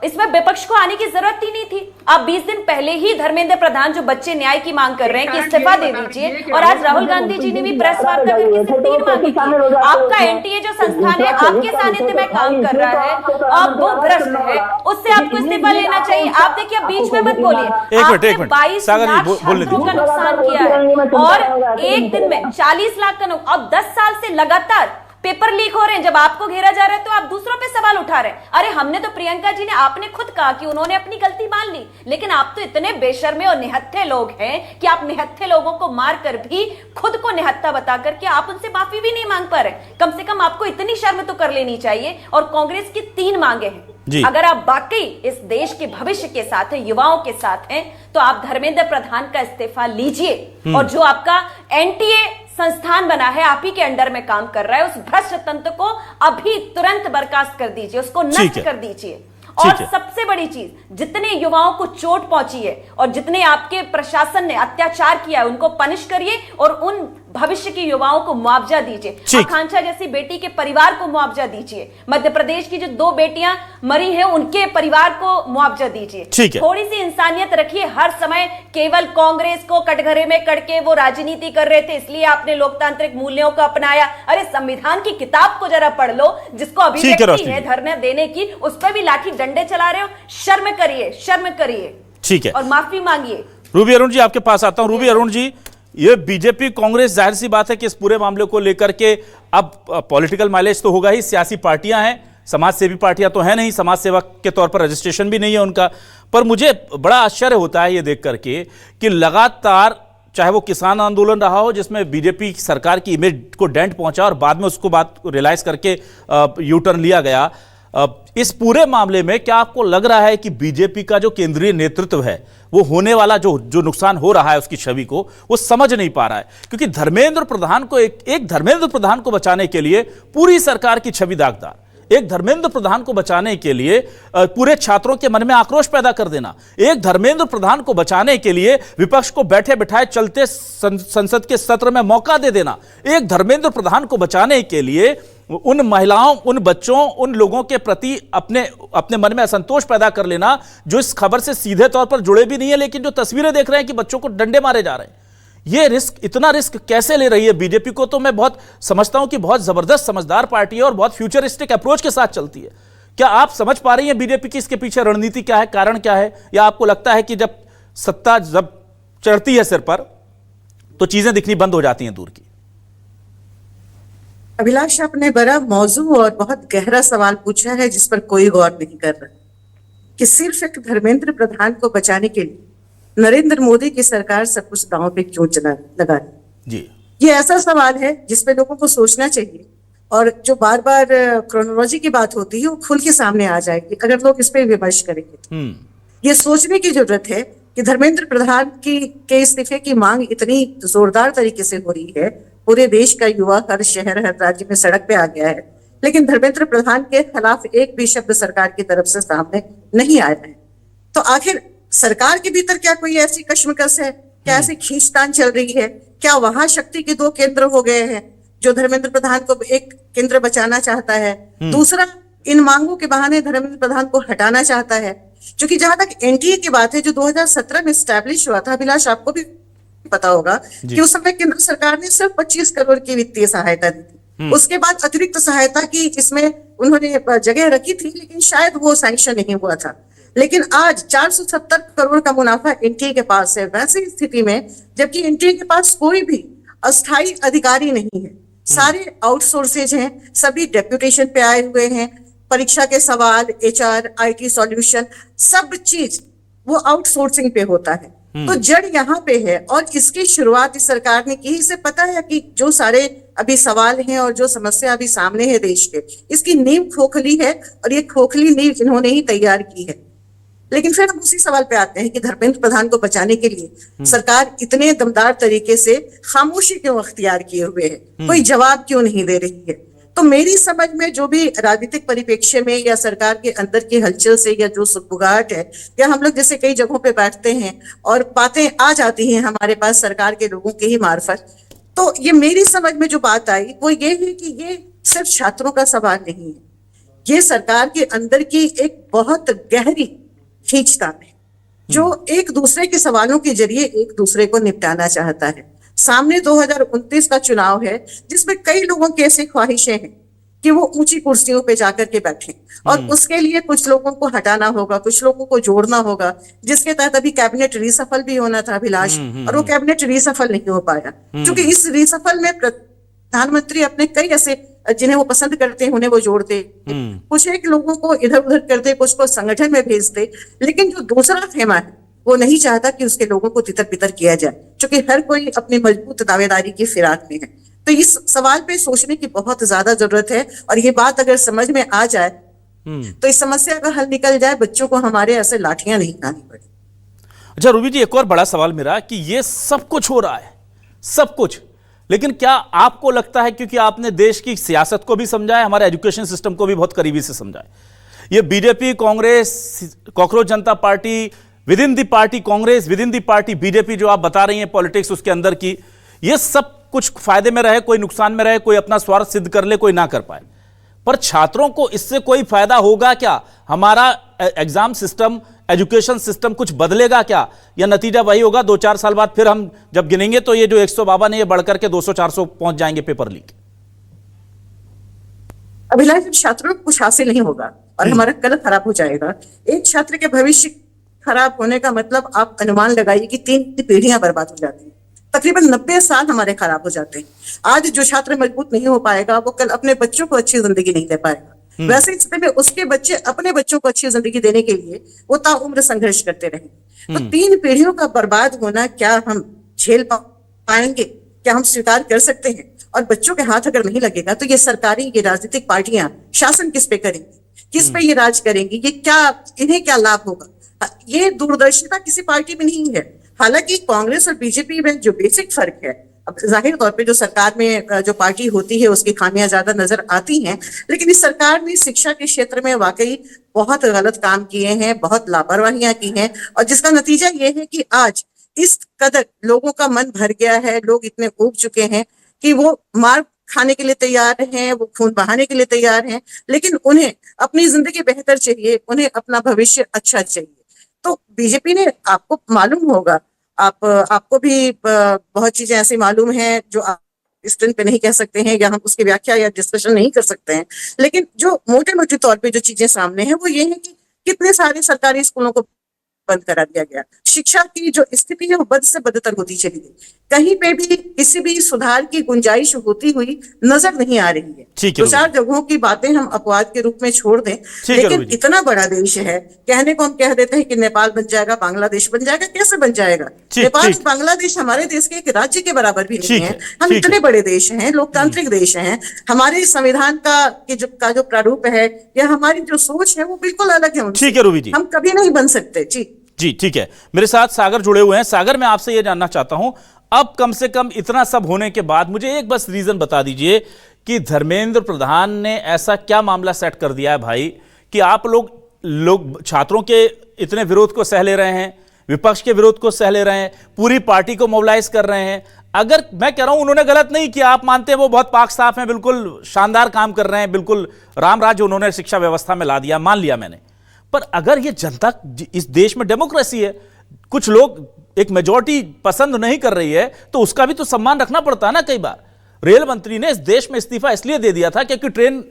इसमें विपक्ष को आने की जरूरत ही नहीं थी। आप 20 दिन पहले ही धर्मेंद्र प्रधान जो बच्चे न्याय की मांग कर रहे हैं कि इस्तीफा दे दीजिए, और आज राहुल गांधी जी ने भी प्रेस वार्ता करके सिर्फ 3 मांगी थी। आपका एनटीए जो संस्थान है आपके सानिध्य में काम कर रहा है, अब वो भ्रष्ट है, उससे आपको इस्तीफा लेना चाहिए। आप देखिए, अब बीच में मत बोलिए। आपने 22 लाख छात्रों का नुकसान किया है और एक दिन में 40 लाख का अब 10 साल से लगातार पेपर लीक हो रहे हैं। जब आपको घेरा जा रहा है तो आप दूसरों पे सवाल उठा रहे हैं। अरे हमने तो प्रियंका जी ने, आपने खुद कहा कि उन्होंने अपनी गलती मान ली, लेकिन आप तो इतने बेशर्मे और निहत्थे लोग हैं कि आप निहत्थे लोगों को मारकर भी खुद को निहत्था बता करके आप उनसे माफी भी नहीं मांग पा रहे। कम से कम आपको इतनी शर्म तो कर लेनी चाहिए। और कांग्रेस की 3 मांगे हैं। अगर आप वाकई इस देश के भविष्य के साथ हैं, युवाओं के साथ हैं, तो आप धर्मेंद्र प्रधान का इस्तीफा लीजिए और जो आपका एनटीए संस्थान बना है, आप ही के अंडर में काम कर रहा है, उस भ्रष्ट तंत्र को अभी तुरंत बर्खास्त कर दीजिए, उसको नष्ट कर दीजिए। और सबसे बड़ी चीज, जितने युवाओं को चोट पहुंची है और जितने आपके प्रशासन ने अत्याचार किया है, उनको पनिश करिए और उन भविष्य के युवाओं को मुआवजा दीजिए। आकांक्षा जैसी बेटी के परिवार को मुआवजा दीजिए। मध्य प्रदेश की जो 2 बेटियां मरी हैं, उनके परिवार को मुआवजा दीजिए। थोड़ी सी इंसानियत रखिए। हर समय केवल कांग्रेस को कटघरे में करके वो राजनीति कर रहे थे, इसलिए आपने लोकतांत्रिक मूल्यों को अपनाया। अरे संविधान की किताब को जरा पढ़ लो, जिसको अभिव्यक्ति है धरना देने की, उस पर भी लाठी डंडे चला रहे हो। शर्म करिए, शर्म करिए। ठीक है, और माफी मांगिए। रूबी अरुण जी, आपके पास आता हूं। रूबी अरुण जी, ये बीजेपी कांग्रेस, जाहिर सी बात है कि इस पूरे मामले को लेकर के अब पॉलिटिकल माइलेज तो होगा ही। सियासी पार्टियां हैं, समाज सेवी पार्टियां तो है नहीं, समाज सेवक के तौर पर रजिस्ट्रेशन भी नहीं है उनका। पर मुझे बड़ा आश्चर्य होता है ये देख करके कि लगातार, चाहे वो किसान आंदोलन रहा हो जिसमें बीजेपी सरकार की इमेज को डेंट पहुंचा और बाद में उसको बात रियलाइज करके यू टर्न लिया गया, इस पूरे मामले में क्या आपको लग रहा है कि बीजेपी का जो केंद्रीय नेतृत्व है वो होने वाला जो नुकसान हो रहा है उसकी छवि को वो समझ नहीं पा रहा है? क्योंकि धर्मेंद्र प्रधान को एक धर्मेंद्र प्रधान को बचाने के लिए पूरी सरकार की छवि दागदार, एक धर्मेंद्र प्रधान को बचाने के लिए पूरे छात्रों के मन में आक्रोश पैदा कर देना, एक धर्मेंद्र प्रधान को बचाने के लिए विपक्ष को बैठे बिठाए चलते संसद के सत्र में मौका दे देना, एक धर्मेंद्र प्रधान को बचाने के लिए उन महिलाओं, उन बच्चों, उन लोगों के प्रति अपने मन में असंतोष पैदा कर लेना जो इस खबर से सीधे तौर पर जुड़े भी नहीं है, लेकिन जो तस्वीरें देख रहे हैं कि बच्चों को डंडे मारे जा रहे हैं। ये रिस्क, इतना रिस्क कैसे ले रही है बीजेपी? को तो मैं बहुत समझता हूं कि बहुत जबरदस्त समझदार पार्टी है और बहुत फ्यूचरिस्टिक अप्रोच के साथ चलती है। क्या आप समझ पा रही हैं बीजेपी की इसके पीछे रणनीति क्या है, कारण क्या है? या आपको लगता है कि जब सत्ता चढ़ती है सिर पर तो चीजें दिखनी बंद हो जाती हैं दूर की? अभिलाष, आपने बड़ा मौजू और बहुत गहरा सवाल पूछा है जिस पर कोई गौर नहीं कर रहा कि सिर्फ एक धर्मेंद्र प्रधान को बचाने के लिए नरेंद्र मोदी की सरकार सब कुछ दांव पे क्यों लगा रही जी। ये ऐसा सवाल है जिसपे लोगों को सोचना चाहिए और जो बार बार क्रोनोलॉजी की बात होती है वो खुल के सामने आ जाएगी अगर लोग इस पे विमर्श करेंगे। ये सोचने की जरूरत है कि धर्मेंद्र प्रधान के इस्तीफे की मांग इतनी जोरदार तरीके से हो रही है, पूरे देश का युवा हर शहर हर राज्य में सड़क पे आ गया है, लेकिन धर्मेंद्र प्रधान के खिलाफ एक भी शब्द सरकार की तरफ से सामने नहीं आ रहे हैं। तो आखिर सरकार के भीतर क्या कोई ऐसी कश्मकश है, क्या ऐसी खींचतान चल रही है, क्या वहां शक्ति के दो केंद्र हो गए हैं? जो धर्मेंद्र प्रधान को एक केंद्र बचाना चाहता है, दूसरा इन मांगों के बहाने धर्मेंद्र प्रधान को हटाना चाहता है। क्योंकि जहां तक एनडीए की बात है, जो 2017 में स्टैब्लिश हुआ था, अभिलाष आपको भी पता होगा कि उस समय केंद्र सरकार ने सिर्फ 25 करोड़ की वित्तीय सहायता दी थी। उसके बाद अतिरिक्त सहायता की इसमें उन्होंने जगह रखी थी, लेकिन शायद वो सैंक्शन नहीं हुआ था। लेकिन आज 470 करोड़ का मुनाफा एनडीए के पास है। वैसी स्थिति में जबकि एनडीए के पास कोई भी अस्थायी अधिकारी नहीं है, सारे आउटसोर्सेज हैं, सभी डेप्यूटेशन पे आए हुए हैं, परीक्षा के सवाल, एचआर, आईटी सॉल्यूशन, सब चीज वो आउटसोर्सिंग पे होता है। तो जड़ यहाँ पे है और इसकी शुरुआत इस सरकार ने की। इसे पता है कि जो सारे अभी सवाल हैं और जो समस्या अभी सामने है देश के, इसकी नींव खोखली है और ये खोखली नींव इन्होंने ही तैयार की है। लेकिन फिर हम उसी सवाल पे आते हैं कि धर्मेंद्र प्रधान को बचाने के लिए सरकार इतने दमदार तरीके से खामोशी क्यों अख्तियार किए हुए है, कोई जवाब क्यों नहीं दे रही है? तो मेरी समझ में जो भी राजनीतिक परिप्रेक्ष्य में या सरकार के अंदर की हलचल से या जो सुगबुगाहट है, या हम लोग जैसे कई जगहों पे बैठते हैं और बातें आ जाती हैं हमारे पास सरकार के लोगों के ही मार्फत, तो ये मेरी समझ में जो बात आई वो ये है कि ये सिर्फ छात्रों का सवाल नहीं है, ये सरकार के अंदर की एक बहुत गहरी खींचतान है जो एक दूसरे के सवालों के जरिए एक दूसरे को निपटाना चाहता है। सामने 2029 का चुनाव है जिसमें कई लोगों की ऐसी ख्वाहिशें हैं कि वो ऊंची कुर्सियों पे जाकर के बैठे और उसके लिए कुछ लोगों को हटाना होगा, कुछ लोगों को जोड़ना होगा, जिसके तहत अभी कैबिनेट रिसफल भी होना था अभिलाष, और वो कैबिनेट रिसफल नहीं हो पाया क्योंकि इस रिसफल में प्रधानमंत्री अपने कई ऐसे जिन्हें वो पसंद करते हैं उन्हें वो जोड़ते, कुछ एक लोगों को इधर उधर करते, कुछ को संगठन में भेजते, लेकिन जो दूसरा खेमा है वो नहीं चाहता कि उसके लोगों को तितर बितर किया जाए, क्योंकि हर कोई अपनी मजबूत दावेदारी की फिराक में है। तो इस सवाल पे सोचने की बहुत ज्यादा जरूरत है और ये बात अगर समझ में आ जाए तो इस समस्या का हल निकल जाए, बच्चों को हमारे ऐसे लाठियां नहीं खानी पड़े। अच्छा रूबी जी, एक और बड़ा सवाल मेरा कि ये सब कुछ हो रहा है, सब कुछ, लेकिन क्या आपको लगता है, क्योंकि आपने देश की सियासत को भी समझा है, हमारे एजुकेशन सिस्टम को भी बहुत करीबी से समझा है, ये BJP, Congress, cockroach Janata party, with in the party Congress, with in the party BJP, जो आप बता रही हैं पॉलिटिक्स उसके अंदर की, ये सब कुछ फायदे में रहे, कोई नुकसान में रहे, कोई अपना स्वार्थ सिद्ध कर ले, कोई ना कर पाए, पर छात्रों को इससे कोई फायदा होगा क्या? हमारा एग्जाम सिस्टम, एजुकेशन सिस्टम कुछ बदलेगा क्या, या नतीजा वही होगा 2-4 साल बाद फिर हम जब गिनेंगे तो ये जो 152 ने ये बढ़कर के 200-400 पहुंच जाएंगे पेपर लीक? अभिलाष, छात्रों को कुछ हासिल नहीं होगा और हमारा कल खराब हो जाएगा। एक छात्र के भविष्य खराब होने का मतलब आप अनुमान लगाइए कि 3 पीढ़ियां बर्बाद हो जाती हैं, तकरीबन 90 साल हमारे खराब हो जाते हैं। आज जो छात्र मजबूत नहीं हो पाएगा वो कल अपने बच्चों को अच्छी जिंदगी नहीं दे पाएगा। वैसे स्थिति में उसके बच्चे अपने बच्चों को अच्छी जिंदगी देने के लिए वो ताउम्र संघर्ष करते रहे। तो 3 पीढ़ियों का बर्बाद होना क्या हम झेल पाएंगे? क्या हम स्वीकार कर सकते हैं? और बच्चों के हाथ अगर नहीं लगेगा तो ये सरकारी, ये राजनीतिक पार्टियां शासन किस पे करेंगी, किस पे ये राज करेंगी, ये क्या, इन्हें क्या लाभ होगा? ये दूरदर्शिता किसी पार्टी में नहीं है। हालांकि कांग्रेस और बीजेपी में जो बेसिक फर्क है, अब जाहिर तौर पे जो सरकार में जो पार्टी होती है उसकी खामियां ज्यादा नजर आती हैं, लेकिन इस सरकार ने शिक्षा के क्षेत्र में वाकई बहुत गलत काम किए हैं, बहुत लापरवाहियां की हैं, और जिसका नतीजा ये है कि आज इस कदर लोगों का मन भर गया है, लोग इतने ऊब चुके हैं कि वो मार खाने के लिए तैयार हैं, वो खून बहाने के लिए तैयार हैं, लेकिन उन्हें अपनी जिंदगी बेहतर चाहिए, उन्हें अपना भविष्य अच्छा चाहिए। तो बीजेपी ने, आपको मालूम होगा, आपको भी बहुत चीजें ऐसी मालूम हैं जो आप स्क्रीन पे नहीं कह सकते हैं या हम उसकी व्याख्या या डिस्कशन नहीं कर सकते हैं, लेकिन जो मोटे तौर पे जो चीजें सामने हैं वो ये है कि कितने सारे सरकारी स्कूलों को बंद करा दिया गया। शिक्षा की जो स्थिति है वो बद से बदतर होती चली गई, कहीं पे भी किसी भी सुधार की गुंजाइश होती हुई नजर नहीं आ रही है। दो चार जगहों की बातें हम अपवाद के रूप में छोड़ दें, लेकिन इतना बड़ा देश है, कहने को हम कह देते हैं कि नेपाल बन जाएगा, बांग्लादेश बन जाएगा, कैसे बन जाएगा? नेपाल बांग्लादेश हमारे देश के एक राज्य के बराबर भी नहीं है। हम इतने बड़े देश हैं, लोकतांत्रिक देश हैं, हमारे संविधान का जो प्रारूप है या हमारी जो सोच है वो बिल्कुल अलग है उनसे। ठीक है रूबी जी, हम कभी नहीं बन सकते। जी ठीक है। मेरे साथ सागर जुड़े हुए हैं। सागर, मैं आपसे यह जानना चाहता हूं, अब कम से कम इतना सब होने के बाद मुझे एक बस रीजन बता दीजिए कि धर्मेंद्र प्रधान ने ऐसा क्या मामला सेट कर दिया है भाई कि आप लोग छात्रों के इतने विरोध को सह ले रहे हैं, विपक्ष के विरोध को सह ले रहे हैं, पूरी पार्टी को मोबिलाइज कर रहे हैं। अगर मैं कह रहा हूं उन्होंने गलत नहीं किया, आप मानते हैं वो बहुत पाक साफ हैं, बिल्कुल शानदार काम कर रहे हैं, बिल्कुल राम राज्य उन्होंने शिक्षा व्यवस्था में ला दिया, मान लिया मैंने। पर अगर ये जनता, इस देश में डेमोक्रेसी है, कुछ लोग, एक मेजॉरिटी पसंद नहीं कर रही है, तो उसका भी तो सम्मान रखना पड़ता है ना। कई बार रेल मंत्री ने इस देश में इस्तीफा इसलिए दे दिया था क्योंकि ट्रेन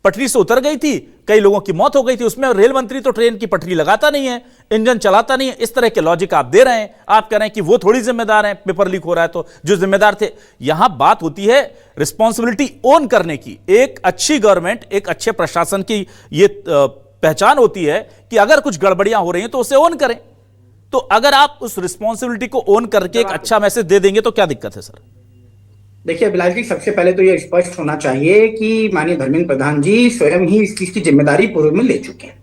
पटरी से उतर गई थी, कई लोगों की मौत हो गई थी, उसमें रेल मंत्री तो ट्रेन की पटरी लगाता नहीं है, इंजन चलाता नहीं है। इस तरह के लॉजिक आप दे रहे हैं, आप कह रहे हैं कि वो थोड़ी जिम्मेदार हैं, पेपर लीक हो रहा है तो जो जिम्मेदार थे। यहां बात होती है रिस्पॉन्सिबिलिटी ओन करने की। एक अच्छी गवर्नमेंट, एक अच्छे प्रशासन की ये पहचान होती है कि अगर कुछ गड़बड़ियां हो रही हैं तो उसे ओन करें। तो अगर आप उस रिस्पॉन्सिबिलिटी को ओन करके एक अच्छा मैसेज दे देंगे तो क्या दिक्कत है सर? देखिए अभिलाष जी, सबसे पहले तो यह स्पष्ट होना चाहिए कि माननीय धर्मेंद्र प्रधान जी स्वयं ही इस चीज की जिम्मेदारी पूर्व में ले चुके हैं।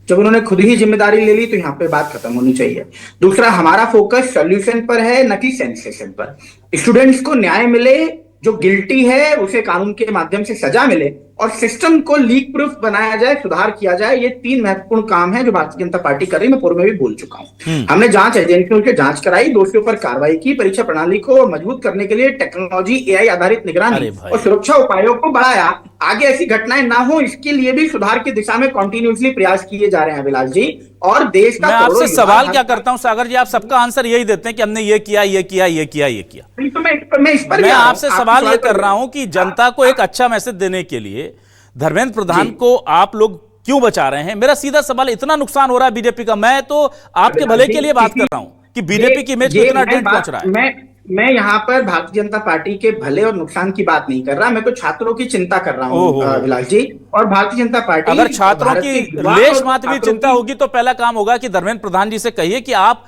जब उन्होंने खुद ही जिम्मेदारी ले ली तो यहाँ पे बात खत्म होनी चाहिए। दूसरा, हमारा फोकस सॉल्यूशन पर है, न कि सेंसेशन पर। स्टूडेंट्स को न्याय मिले, जो गिल्टी है उसे कानून के माध्यम से सजा मिले, और सिस्टम को लीक प्रूफ बनाया जाए, सुधार किया जाए। ये तीन महत्वपूर्ण काम है जो भारतीय जनता पार्टी कर रही है। मैं पूर्व में भी बोल चुका हूं। हमने जांच एजेंसियों की जांच कराई, दोषियों पर कार्रवाई की, परीक्षा प्रणाली को मजबूत करने के लिए टेक्नोलॉजी, एआई आधारित निगरानी और सुरक्षा उपायों को बढ़ाया। आगे ऐसी घटनाएं ना हो, इसके लिए भी सुधार की दिशा में कंटिन्यूअसली प्रयास किए जा रहे हैं अभिलाष जी। और देश का, मैं आपसे सवाल क्या करता हूं सागर जी, आप सबका आंसर यही देते हैं कि हमने ये किया, ये किया, ये किया, ये किया। तो मैं आपसे सवाल ये कर रहा हूं कि जनता को एक अच्छा मैसेज देने के लिए धर्मेंद्र प्रधान को आप लोग क्यों बचा रहे हैं? मेरा सीधा सवाल, इतना नुकसान हो रहा है बीजेपी का, मैं तो आपके भले के लिए बात कर रहा हूं कि बीजेपी की इमेज को इतना डेट पहुंच रहा है। मैं यहाँ पर भारतीय जनता पार्टी के भले और नुकसान की बात नहीं कर रहा, मैं तो छात्रों की चिंता कर रहा हूँ अभिलाष जी। और भारतीय जनता पार्टी, अगर छात्रों की लेश मात्र भी चिंता होगी तो पहला काम होगा कि धर्मेंद्र प्रधान जी से कहिए कि आप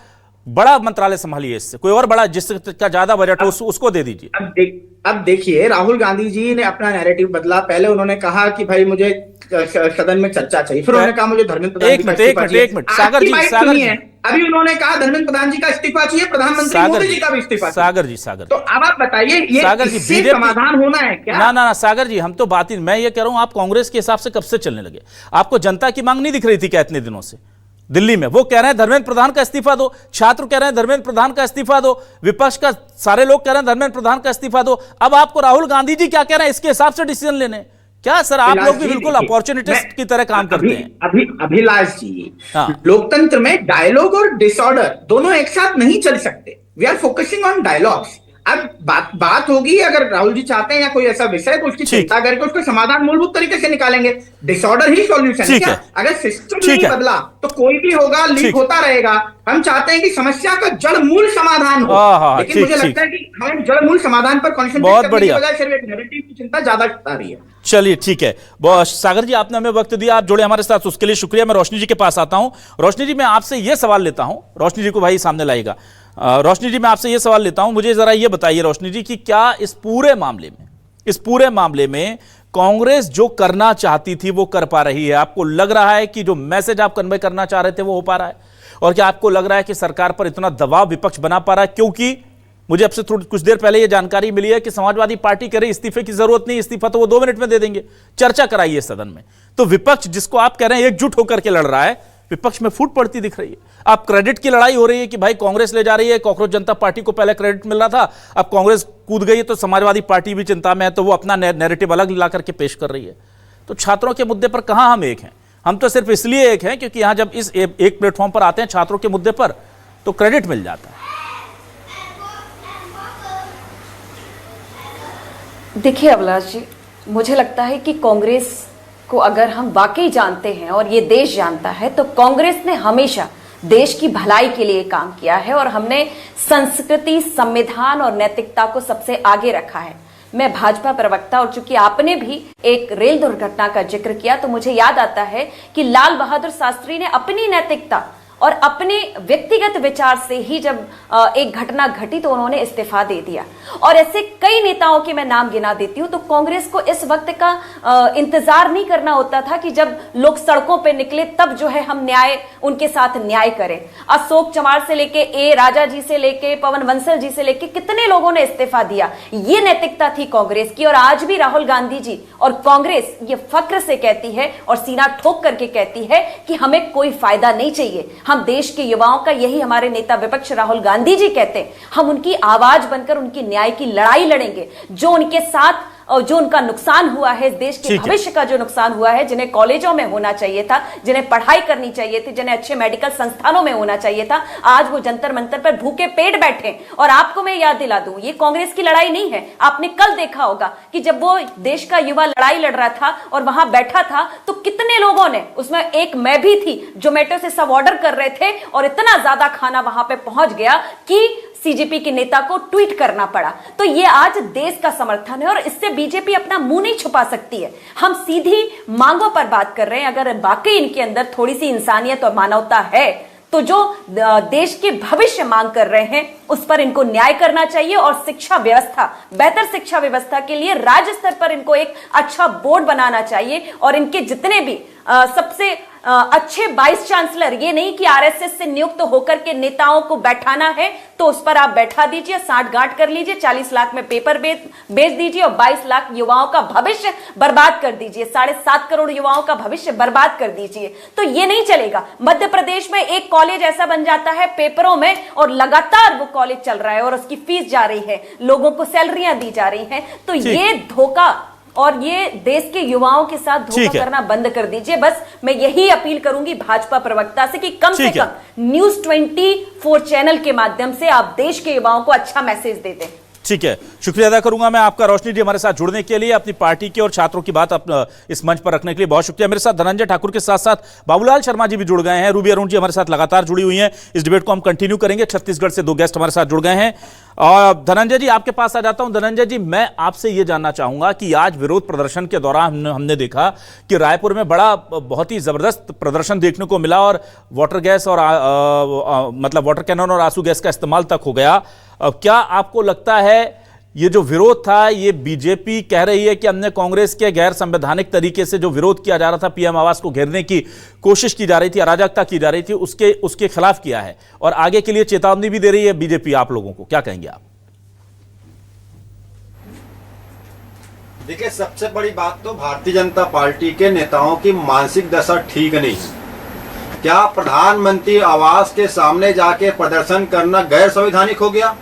बड़ा मंत्रालय संभालिए, इससे कोई और बड़ा जिसका ज्यादा बजट हो उसको दे दीजिए। अब देखिए, राहुल गांधी जी ने अपना नैरेटिव बदला। पहले उन्होंने कहा कि भाई मुझे सदन में चर्चा चाहिए, फिर उन्होंने कहा मुझे धर्मेंद्र प्रधान एक मिनट सागर जी, अभी उन्होंने कहा धर्मेंद्र प्रधान जी का इस्तीफा चाहिए, प्रधानमंत्री मोदी जी का भी इस्तीफा। सागर जी, तो अब आप बताइए, ये सागर जी, इससे समाधान होना है क्या? ना सागर जी, हम तो बात ही, मैं ये कह रहा हूं आप कांग्रेस के हिसाब से कब से चलने लगे? आपको जनता की मांग नहीं दिख रही थी क्या इतने दिनों से? दिल्ली में वो कह रहे हैं धर्मेंद्र प्रधान का इस्तीफा दो, छात्र कह रहे हैं धर्मेंद्र प्रधान का इस्तीफा दो, विपक्ष का सारे लोग कह रहे हैं धर्मेंद्र प्रधान का इस्तीफा दो। अब आपको राहुल गांधी जी क्या कह रहे हैं इसके हिसाब से डिसीजन लेने? क्या सर, आप लोग भी बिल्कुल अपॉर्चुनिटिस्ट की तरह काम करते हैं। अभिलाष जी, लोकतंत्र में डायलॉग और डिसऑर्डर दोनों एक साथ नहीं चल सकते। We are focusing on dialogues. अब बात होगी, अगर राहुल जी चाहते हैं या कोई ऐसा विषय तो उसकी चिंता करके उसका समाधान मूलभूत तरीके से निकालेंगे। डिसऑर्डर ही सॉल्यूशन है क्या? अगर सिस्टम नहीं बदला तो कोई भी होगा, लीक होता रहेगा। हम चाहते हैं कि समस्या का जड़ मूल समाधान हो, लेकिन मुझे लगता है कि हमें जड़ मूल समाधान पर कॉन्सेंट्रेट करने के बजाय सिर्फ एक नैरेटिव की चिंता ज्यादा सता रही है। चलिए ठीक है, सागर जी आपने हमें वक्त दिया, आप जुड़े हमारे साथ, उसके लिए शुक्रिया। मैं रोशनी जी के पास आता हूं। रोशनी जी, मैं आपसे यह सवाल लेता हूं, रोशनी जी को भाई सामने लाएगा। रोशनी जी, मैं आपसे यह सवाल लेता हूं, मुझे जरा यह बताइए रोशनी जी कि क्या इस पूरे मामले में कांग्रेस जो करना चाहती थी वो कर पा रही है? आपको लग रहा है कि जो मैसेज आप कन्वे करना चाह रहे थे वो हो पा रहा है? और क्या आपको लग रहा है कि सरकार पर इतना दबाव विपक्ष बना पा रहा है? क्योंकि मुझे आपसे कुछ देर पहले यह जानकारी मिली है कि समाजवादी पार्टी कह रही इस्तीफे की जरूरत नहीं, इस्तीफा तो वो 2 मिनट में दे देंगे, चर्चा कराइए सदन में। तो विपक्ष, जिसको आप कह रहे हैं एकजुट होकर के लड़ रहा है, विपक्ष में फूट पड़ती दिख रही है। अब क्रेडिट की लड़ाई हो रही है कि भाई कांग्रेस ले जा रही है, कॉकरोच जनता पार्टी को पहले क्रेडिट मिल रहा था, अब कांग्रेस कूद गई है तो समाजवादी पार्टी भी चिंता में है, तो वो अपना नैरेटिव अलग ला करके पेश कर रही है। तो छात्रों के मुद्दे पर कहां हम एक हैं? हम तो सिर्फ इसलिए एक हैं क्योंकि यहां जब इस एक प्लेटफॉर्म पर आते हैं छात्रों के मुद्दे पर तो क्रेडिट मिल जाता है। देखिए अभिलाष जी, मुझे लगता है कि कांग्रेस को अगर हम वाकई जानते हैं और ये देश जानता है तो कांग्रेस ने हमेशा देश की भलाई के लिए काम किया है और हमने संस्कृति, संविधान और नैतिकता को सबसे आगे रखा है। मैं भाजपा प्रवक्ता, और चूंकि आपने भी एक रेल दुर्घटना का जिक्र किया तो मुझे याद आता है कि लाल बहादुर शास्त्री ने अपनी नैतिकता और अपने व्यक्तिगत विचार से ही जब एक घटना घटी तो उन्होंने इस्तीफा दे दिया। और ऐसे कई नेताओं के मैं नाम गिना देती हूं। तो कांग्रेस को इस वक्त का इंतजार नहीं करना होता था कि जब लोग सड़कों पे निकले तब जो है हम उनके साथ न्याय करें। अशोक चमार से लेके ए राजा जी से लेके पवन बंसल जी से लेके कितने लोगों ने इस्तीफा दिया। ये नैतिकता थी कांग्रेस की। और आज भी राहुल गांधी जी और कांग्रेस ये फक्र से कहती है और सीना ठोक करके कहती है कि हमें कोई फायदा नहीं चाहिए। हम देश के युवाओं का, यही हमारे नेता विपक्ष राहुल गांधी जी कहते हैं, हम उनकी आवाज बनकर उनकी न्याय की लड़ाई लड़ेंगे। जो उनके साथ और जो उनका नुकसान हुआ है, देश के भविष्य का जो नुकसान हुआ है, जिन्हें कॉलेजों में होना चाहिए था, जिन्हें पढ़ाई करनी चाहिए थी, जिन्हें अच्छे मेडिकल संस्थानों में होना चाहिए था, आज वो जंतर मंतर पर भूखे पेट बैठे। और आपको मैं याद दिला दूं, ये कांग्रेस की लड़ाई नहीं है। आपने कल देखा होगा कि जब वो देश का युवा लड़ाई लड़ रहा था और वहां बैठा था तो कितने लोगों ने, उसमें एक मैं भी थी, जोमेटो से सब ऑर्डर कर रहे थे और इतना ज्यादा खाना वहां पे पहुंच गया कि सीजेपी के नेता को ट्वीट करना पड़ा। तो ये आज देश का समर्थन है और इससे बीजेपी अपना मुंह नहीं छुपा सकती है। हम सीधी मांगों पर बात कर रहे हैं। अगर वाकई इनके अंदर थोड़ी सी इंसानियत और मानवता है तो जो देश के भविष्य मांग कर रहे हैं उस पर इनको न्याय करना चाहिए। और शिक्षा व्यवस्था, बेहतर शिक्षा व्यवस्था के लिए राज्य स्तर पर इनको एक अच्छा बोर्ड बनाना चाहिए। और इनके जितने भी सबसे अच्छे वाइस चांसलर, ये नहीं कि आरएसएस से नियुक्त होकर के नेताओं को बैठाना है तो उस पर आप बैठा दीजिए, साठगांठ कर लीजिए, 40 लाख में पेपर बेच दीजिए और 22 लाख युवाओं का भविष्य बर्बाद कर दीजिए, 7.5 करोड़ युवाओं का भविष्य बर्बाद कर दीजिए। तो ये नहीं चलेगा। मध्य प्रदेश में एक कॉलेज ऐसा बन जाता है पेपरों में और लगातार वो कॉलेज चल रहा है और उसकी फीस जा रही है, लोगों को सैलरियां दी जा रही हैं। तो ये धोखा और ये देश के युवाओं के साथ धोखा करना बंद कर दीजिए। बस मैं यही अपील करूंगी भाजपा प्रवक्ता से कि कम से कम न्यूज़ 24 चैनल के माध्यम से आप देश के युवाओं को अच्छा मैसेज दे दें। ठीक है, शुक्रिया अदा करूंगा मैं आपका रोशनी जी हमारे साथ जुड़ने के लिए, अपनी पार्टी के और छात्रों की बात इस मंच पर रखने के लिए बहुत शुक्रिया। मेरे साथ धनंजय ठाकुर के साथ साथ बाबूलाल शर्मा जी भी जुड़ गए हैं, रूबी अरुण जी हमारे साथ लगातार जुड़ी हुई हैं। इस डिबेट को हम कंटिन्यू करेंगे। छत्तीसगढ़ से 2 गेस्ट हमारे साथ जुड़ गए हैं। और धनंजय जी आपके पास आ जाता हूं। धनंजय जी, मैं आपसे यह जानना चाहूंगा कि आज विरोध प्रदर्शन के दौरान हमने देखा कि रायपुर में बहुत ही जबरदस्त प्रदर्शन देखने को मिला और वाटर गैस और मतलब वाटर कैनन और आंसू गैस का इस्तेमाल तक हो गया। क्या आपको लगता है ये जो विरोध था, ये बीजेपी कह रही है कि हमने कांग्रेस के गैर संवैधानिक तरीके से जो विरोध किया जा रहा था, पीएम आवास को घेरने की कोशिश की जा रही थी, अराजकता की जा रही थी, उसके खिलाफ किया है और आगे के लिए चेतावनी भी दे रही है बीजेपी आप लोगों को? क्या कहेंगे आप? देखिए, सबसे बड़ी बात तो भारतीय जनता पार्टी के नेताओं की मानसिक दशा ठीक नहीं है। क्या प्रधानमंत्री आवास के सामने जाके प्रदर्शन करना गैर संवैधानिक हो गया?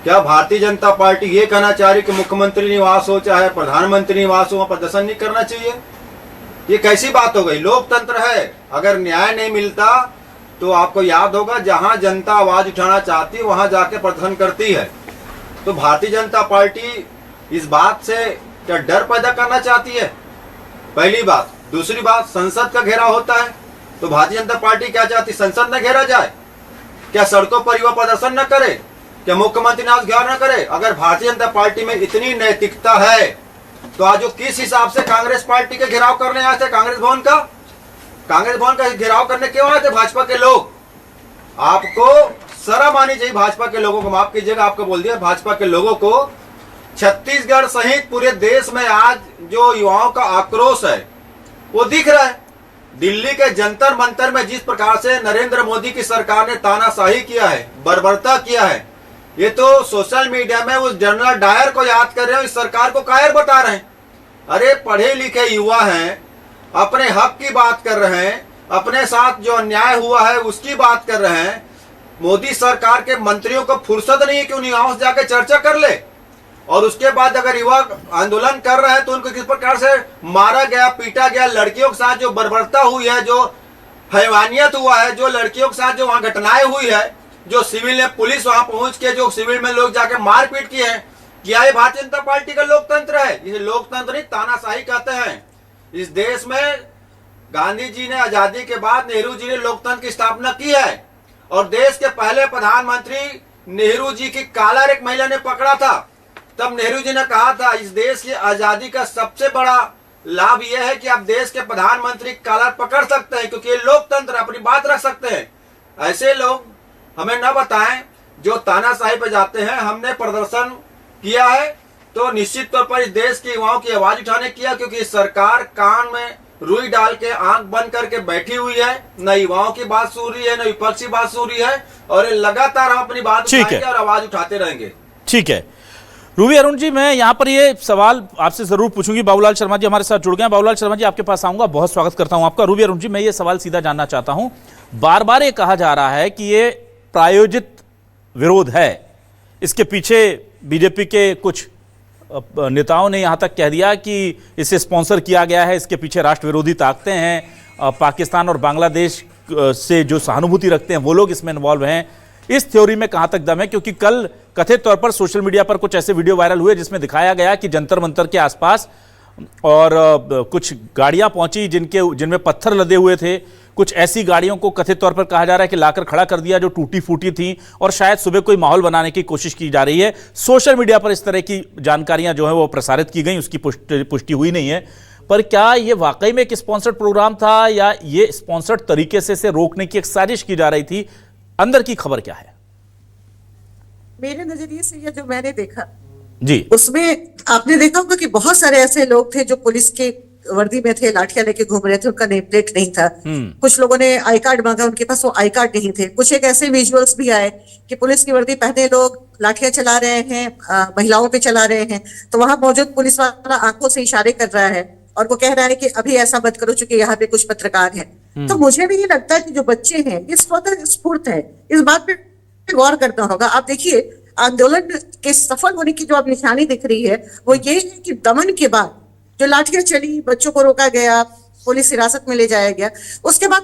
क्या भारतीय जनता पार्टी ये कहना चाह रही कि मुख्यमंत्री निवास हो चाहे प्रधानमंत्री निवास हो, वहां प्रदर्शन नहीं करना चाहिए? ये कैसी बात हो गई? लोकतंत्र है। अगर न्याय नहीं मिलता तो आपको याद होगा, जहां जनता आवाज उठाना चाहती है वहां जाके प्रदर्शन करती है। तो भारतीय जनता पार्टी इस बात से क्या डर पैदा करना चाहती है? पहली बात। दूसरी बात, संसद का घेराव होता है तो भारतीय जनता पार्टी क्या चाहती? संसद न घेरा जाए? क्या सड़कों पर युवा प्रदर्शन न करे? क्या मुख्यमंत्री निवास घेराव न करे? अगर भारतीय जनता पार्टी में इतनी नैतिकता है तो आज वो किस हिसाब से कांग्रेस पार्टी के घेराव करने आए थे? कांग्रेस भवन का घेराव करने क्यों आए थे भाजपा के लोग? आपको शर्म आनी चाहिए भाजपा के लोगों को। माफ कीजिएगा, आपको बोल दिया, भाजपा के लोगों को। छत्तीसगढ़ सहित पूरे देश में आज जो युवाओं का आक्रोश है वो दिख रहा है। दिल्ली के जंतर मंतर में जिस प्रकार से नरेंद्र मोदी की सरकार ने तानाशाही किया है, बर्बरता किया है, ये तो सोशल मीडिया में उस जनरल डायर को याद कर रहे हैं, इस सरकार को कायर बता रहे हैं। अरे पढ़े लिखे युवा हैं, अपने हक की बात कर रहे हैं, अपने साथ जो अन्याय हुआ है उसकी बात कर रहे हैं। मोदी सरकार के मंत्रियों को फुर्सत नहीं है कि उन्हीं गांव से जाकर चर्चा कर ले। और उसके बाद अगर युवा आंदोलन कर रहे हैं तो उनको किस प्रकार से मारा गया, पीटा गया, लड़कियों के साथ जो बर्बरता हुई है, जो हैवानियत हुआ है, जो लड़कियों के साथ जो वहां घटनाएं हुई है, जो सिविल ने पुलिस वहां पहुंच के जो सिविल में लोग जाके मारपीट किए हैं, क्या ये भारतीय जनता पार्टी का लोकतंत्र है? इसे लोकतंत्र नहीं, तानाशाही कहते हैं। इस देश में गांधी जी ने आजादी के बाद नेहरू जी ने लोकतंत्र की स्थापना की है और देश के पहले प्रधानमंत्री नेहरू जी की कॉलर एक महिला ने पकड़ा था, तब नेहरू जी ने कहा था इस देश की आजादी का सबसे बड़ा लाभ यह है कि आप देश के प्रधानमंत्री की कॉलर पकड़ सकते हैं, क्योंकि लोकतंत्र अपनी बात रख सकते हैं। ऐसे लोग हमें न बताएं जो तानाशाही पे जाते हैं। हमने प्रदर्शन किया है तो निश्चित तौर पर इस देश के युवाओं की आवाज उठाने किया, क्योंकि सरकार कान में रुई डाल के आंख बंद करके बैठी हुई है, न युवाओं की बात सुन रही है, न विपक्ष की बात सुन रही है, और लगातार हम अपनी बात उठाएंगे और आवाज उठाते रहेंगे। ठीक है रूबी अरुण जी, मैं यहाँ पर ये सवाल आपसे जरूर पूछूंगी। बाबूलाल शर्मा जी हमारे साथ जुड़ गए हैं। बाबूलाल शर्मा जी आपके पास आऊंगा, बहुत स्वागत करता हूं आपका। रूबी अरुण जी, मैं ये सवाल सीधा जानना चाहता हूं, बार बार ये कहा जा रहा है कि ये प्रायोजित विरोध है, इसके पीछे बीजेपी के कुछ नेताओं ने यहां तक कह दिया कि इसे स्पॉन्सर किया गया है, इसके पीछे राष्ट्र विरोधी ताकतें हैं, पाकिस्तान और बांग्लादेश से जो सहानुभूति रखते हैं वो लोग इसमें इन्वॉल्व हैं। इस थ्योरी में कहां तक दम है? क्योंकि कल कथित तौर पर सोशल मीडिया पर कुछ ऐसे वीडियो वायरल हुए जिसमें दिखाया गया कि जंतर मंतर के आसपास और कुछ गाड़ियां पहुंची जिनमें पत्थर लदे हुए थे। कुछ ऐसी गाड़ियों को कथित तौर पर कहा जा रहा है कि लाकर खड़ा कर दिया जो टूटी फूटी थी, और शायद सुबह कोई माहौल बनाने की कोशिश की जा रही है। सोशल मीडिया पर इस तरह की जानकारियां जो है वो प्रसारित की गई, उसकी पुष्टि हुई नहीं है। पर क्या ये वाकई में एक स्पॉन्सर्ड प्रोग्राम था या ये स्पॉन्सर्ड तरीके से इसे रोकने की एक साजिश की जा रही थी? अंदर की खबर क्या है? मेरे नजरिए से ये जो मैंने देखा जी, उसमें आपने देखा होगा कि बहुत सारे ऐसे लोग थे जो पुलिस के वर्दी में थे, लाठियां लेके घूम रहे थे, उनका नेम प्लेट नहीं था। कुछ लोगों ने आई कार्ड मांगा, उनके पास वो आई कार्ड नहीं थे। कुछ एक ऐसे विजुअल्स भी आए कि पुलिस की वर्दी पहने लोग लाठियां चला रहे हैं, महिलाओं पे चला रहे हैं, तो वहां मौजूद पुलिस वाला आंखों से इशारे कर रहा है और वो कह रहा है कि अभी ऐसा मत करो चूंकि यहाँ पे कुछ पत्रकार हैं। तो मुझे भी ये लगता है कि जो बच्चे हैं ये स्वतः स्फूर्त है, इस बात पे गौर करना होगा। आप देखिए आंदोलन के सफल होने की जो अब निशानी दिख रही है वो ये है कि दमन के बाद जो लाठियां चली, बच्चों को रोका गया, पुलिस हिरासत में ले जाया गया, उसके बाद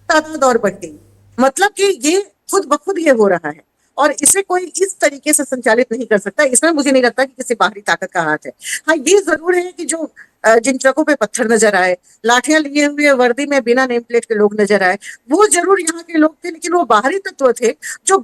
तादाद और बढ़ गई। मतलब कि ये खुद ब खुद ये हो रहा है और इसे कोई इस तरीके से संचालित नहीं कर सकता। इसमें मुझे नहीं लगता कि किसी बाहरी ताकत का हाथ है। हाँ, ये जरूर है कि जो जिन ट्रकों पे पत्थर नजर आए, लाठियां लिए हुए वर्दी में बिना नेम प्लेट के लोग नजर आए, वो जरूर यहाँ के लोग थे, लेकिन वो बाहरी तत्व थे जो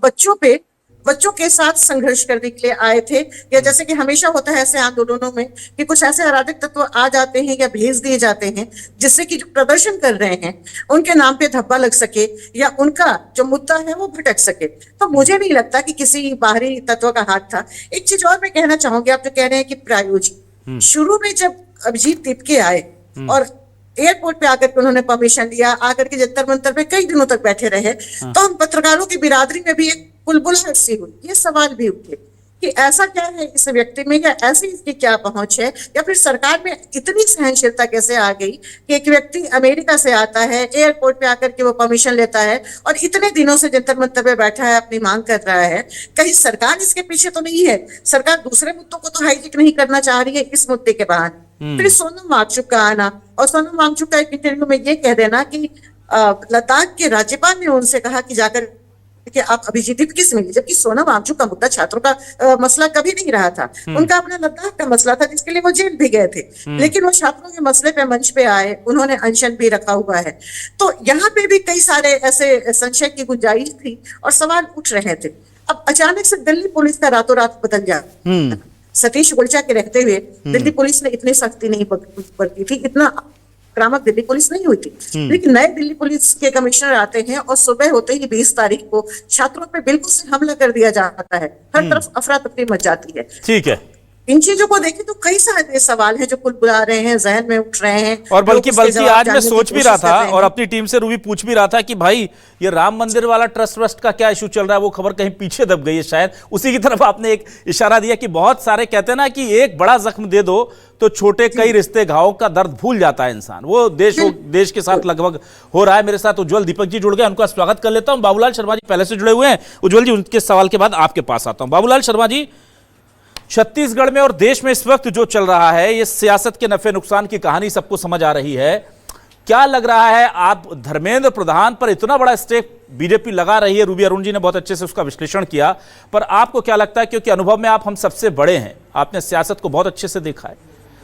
बच्चों के साथ संघर्ष करने के लिए आए थे। या जैसे कि हमेशा होता है ऐसे आंदोलनों में कि कुछ ऐसे अराजक तत्व आ जाते हैं या भेज दिए जाते हैं जिससे कि जो प्रदर्शन कर रहे हैं उनके नाम पे धब्बा लग सके या उनका जो मुद्दा है वो भटक सके। तो मुझे नहीं लगता कि किसी बाहरी तत्व का हाथ था। एक चीज और मैं कहना चाहूंगी, आप जो कह रहे हैं कि प्रायोजित, शुरू में जब अभिजीत तिपके आए और एयरपोर्ट पे आकर के उन्होंने परमिशन लिया, आकर के जंतर मंतर पे कई दिनों तक बैठे रहे, तो हम पत्रकारों की बिरादरी में भी एक बुलबुलाहट सी हुई। ये सवाल भी उठे कि ऐसा क्या है इस व्यक्ति में, या ऐसी इसकी क्या पहुंच है, या फिर सरकार में इतनी सहनशीलता कैसे आ गई कि एक व्यक्ति अमेरिका से आता है, एयरपोर्ट पे आकर के वो परमिशन लेता है और इतने दिनों से जंतर मंतर पे बैठा है, अपनी मांग कर रहा है। कहीं सरकार इसके पीछे तो नहीं है? सरकार दूसरे मुद्दों को तो हाईजैक नहीं करना चाह रही है इस मुद्दे के बाद। फिर सोनम वांगचुक का आना, और सोनम वांगचुक का एक इंटरव्यू में ये कह देना कि लद्दाख के राज्यपाल ने उनसे कहा कि जाकर कि आप अभिजीत तिपके से मिलिए, जबकि सोनम वांगचुक का मुद्दा छात्रों का मसला कभी नहीं रहा था। उनका अपना लद्दाख का मसला था जिसके लिए वो जेल भी गए थे, लेकिन वो छात्रों के मसले पे मंच पे आए, उन्होंने अनशन भी रखा हुआ है। तो यहाँ पे भी कई सारे ऐसे संशय की गुंजाइश थी और सवाल उठ रहे थे। अब अचानक से दिल्ली पुलिस का रातों रात बदल गया। सतीश गोलचा के रहते हुए दिल्ली पुलिस ने इतनी सख्ती नहीं बरती थी, इतना आक्रामक दिल्ली पुलिस नहीं हुई थी। लेकिन नए दिल्ली पुलिस के कमिश्नर आते हैं और सुबह होते ही 20 तारीख को छात्रों पे बिल्कुल से हमला कर दिया जाता है, हर तरफ अफरा तफरी मच जाती है। ठीक है, इन चीजों को देखें तो कई सारे सवाल हैं जो बुला रहे हैं, जहन में उठ रहे हैं। और बल्कि आज मैं सोच भी रहा था और अपनी टीम से रूबी पूछ भी रहा था कि भाई ये राम मंदिर वाला ट्रस्ट का क्या इशू चल रहा है, वो खबर कहीं पीछे दब गई है शायद। उसी की तरफ आपने एक इशारा दिया कि बहुत सारे कहते हैं ना कि एक बड़ा जख्म दे दो तो छोटे कई रिश्ते घावों का दर्द भूल जाता है इंसान। वो देश के साथ लगभग हो रहा है। मेरे साथ उज्जवल दीपक जी जुड़ गए, उनका स्वागत कर लेता हूं। बाबूलाल शर्मा जी पहले से जुड़े हुए हैं। उज्जवल जी, उनके सवाल के बाद आपके पास आता हूं। बाबूलाल शर्मा जी, छत्तीसगढ़ में और देश में इस वक्त जो चल रहा है ये सियासत के नफे नुकसान की कहानी सबको समझ आ रही है। क्या लग रहा है, आप धर्मेंद्र प्रधान पर इतना बड़ा स्टेक बीजेपी लगा रही है, रूबी अरुण जी ने बहुत अच्छे से उसका विश्लेषण किया, पर आपको क्या लगता है, क्योंकि अनुभव में आप हम सबसे बड़े हैं, आपने सियासत को बहुत अच्छे से देखा है,